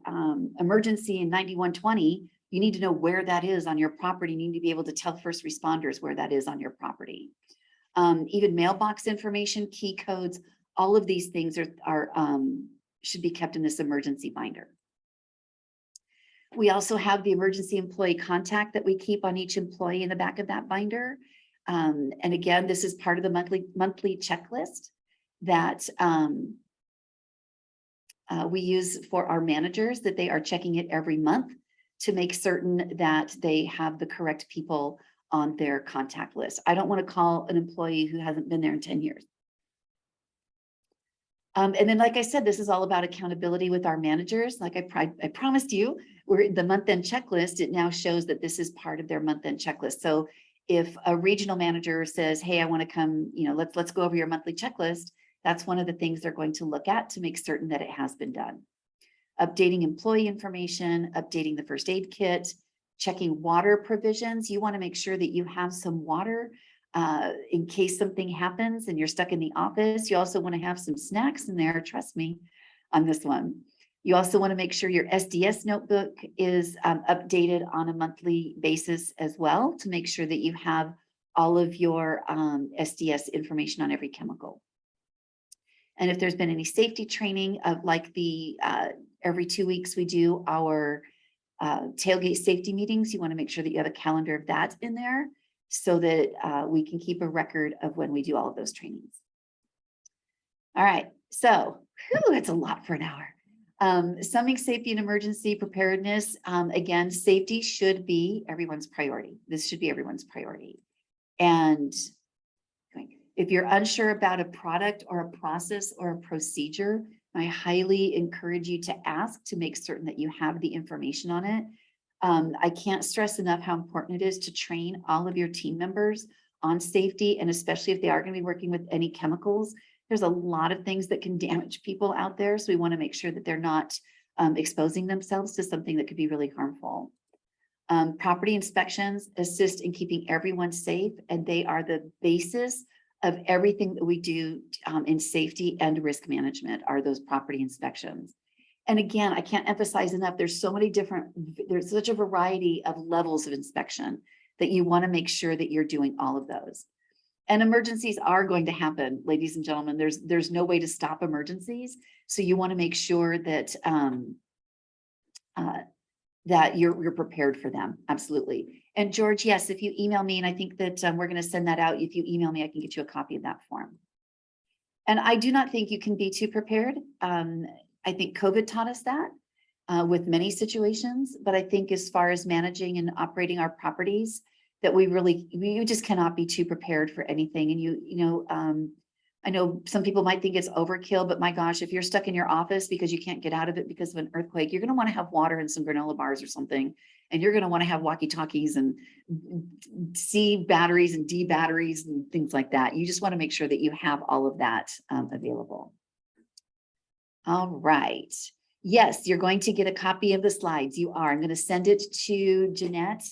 emergency in 9120, you need to know where that is on your property. You need to be able to tell first responders where that is on your property. Even mailbox information, key codes, all of these things should be kept in this emergency binder. We also have the emergency employee contact that we keep on each employee in the back of that binder. And again, this is part of the monthly checklist that we use for our managers, that they are checking it every month to make certain that they have the correct people on their contact list. I don't want to call an employee who hasn't been there in 10 years. And then, like I said, this is all about accountability with our managers. Like I promised you, we're the month-end checklist. It now shows that this is part of their month-end checklist. So if a regional manager says, hey, I want to come, let's go over your monthly checklist, that's one of the things they're going to look at to make certain that it has been done. Updating employee information, updating the first aid kit, checking water provisions. You want to make sure that you have some water in case something happens and you're stuck in the office. You also want to have some snacks in there, trust me on this one. You also want to make sure your SDS notebook is updated on a monthly basis as well, to make sure that you have all of your SDS information on every chemical. And if there's been any safety training of like the every 2 weeks we do our tailgate safety meetings, you want to make sure that you have a calendar of that in there so that we can keep a record of when we do all of those trainings. All right, so it's a lot for an hour. Summing safety and emergency preparedness. Again, safety should be everyone's priority. This should be everyone's priority. And if you're unsure about a product or a process or a procedure, I highly encourage you to ask to make certain that you have the information on it. I can't stress enough how important it is to train all of your team members on safety, and especially if they are going to be working with any chemicals. There's a lot of things that can damage people out there, so we want to make sure that they're not exposing themselves to something that could be really harmful. Property inspections assist in keeping everyone safe, and they are the basis of everything that we do in safety and risk management are those property inspections. And again, I can't emphasize enough, there's so many different, there's such a variety of levels of inspection that you want to make sure that you're doing all of those. And emergencies are going to happen, ladies and gentlemen. There's no way to stop emergencies. So you want to make sure that that you're prepared for them. Absolutely. And George, yes, if you email me, and I think that we're going to send that out. If you email me, I can get you a copy of that form. And I do not think you can be too prepared. I think COVID taught us that with many situations, but I think as far as managing and operating our properties, that you just cannot be too prepared for anything. And I know some people might think it's overkill, but my gosh, if you're stuck in your office because you can't get out of it because of an earthquake, you're going to want to have water and some granola bars or something. And you're going to want to have walkie-talkies and C batteries and D batteries and things like that. You just want to make sure that you have all of that available. All right. Yes, you're going to get a copy of the slides. You are. I'm going to send it to Jeanette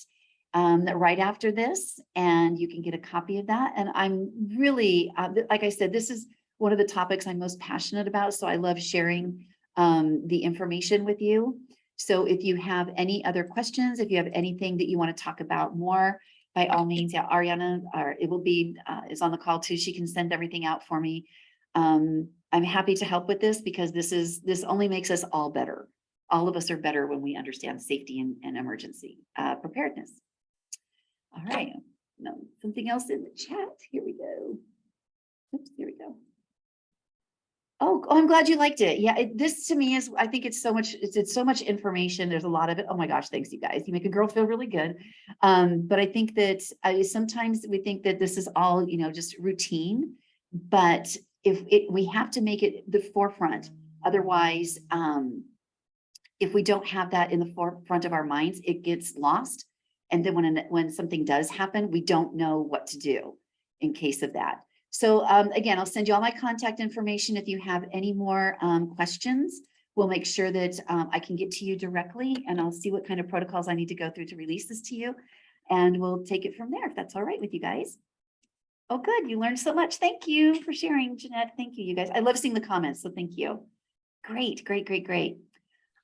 right after this, and you can get a copy of that. And I'm really, like I said, this is one of the topics I'm most passionate about. So I love sharing the information with you. So if you have any other questions, if you have anything that you want to talk about more, by all means, yeah, Ariana, it will be is on the call too. She can send everything out for me. I'm happy to help with this because this only makes us all better. All of us are better when we understand safety and emergency preparedness. All right, no, something else in the chat. Here we go. Oops, here we go. Oh, I'm glad you liked it. Yeah, this to me is, I think it's so much, it's so much information. There's a lot of it. Oh my gosh, thanks you guys. You make a girl feel really good. But I think that sometimes we think that this is all, just routine, but we have to make it the forefront. Otherwise, if we don't have that in the forefront of our minds, it gets lost. And then when something does happen, we don't know what to do in case of that. So again, I'll send you all my contact information. If you have any more questions, we'll make sure that I can get to you directly, and I'll see what kind of protocols I need to go through to release this to you. And we'll take it from there, if that's all right with you guys. Oh, good. You learned so much. Thank you for sharing, Jeanette. Thank you, you guys. I love seeing the comments, so thank you. Great, great, great, great.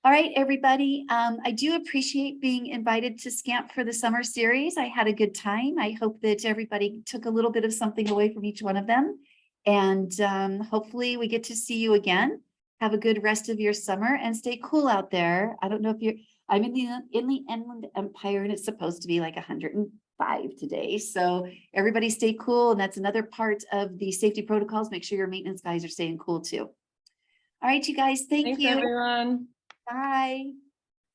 All right, everybody. I do appreciate being invited to SCAMP for the summer series. I had a good time. I hope that everybody took a little bit of something away from each one of them. And hopefully we get to see you again. Have a good rest of your summer and stay cool out there. I don't know if I'm in the Inland Empire and it's supposed to be like 105 today. So everybody stay cool. And that's another part of the safety protocols. Make sure your maintenance guys are staying cool too. All right, you guys, thank Thanks, you. everyone. Bye.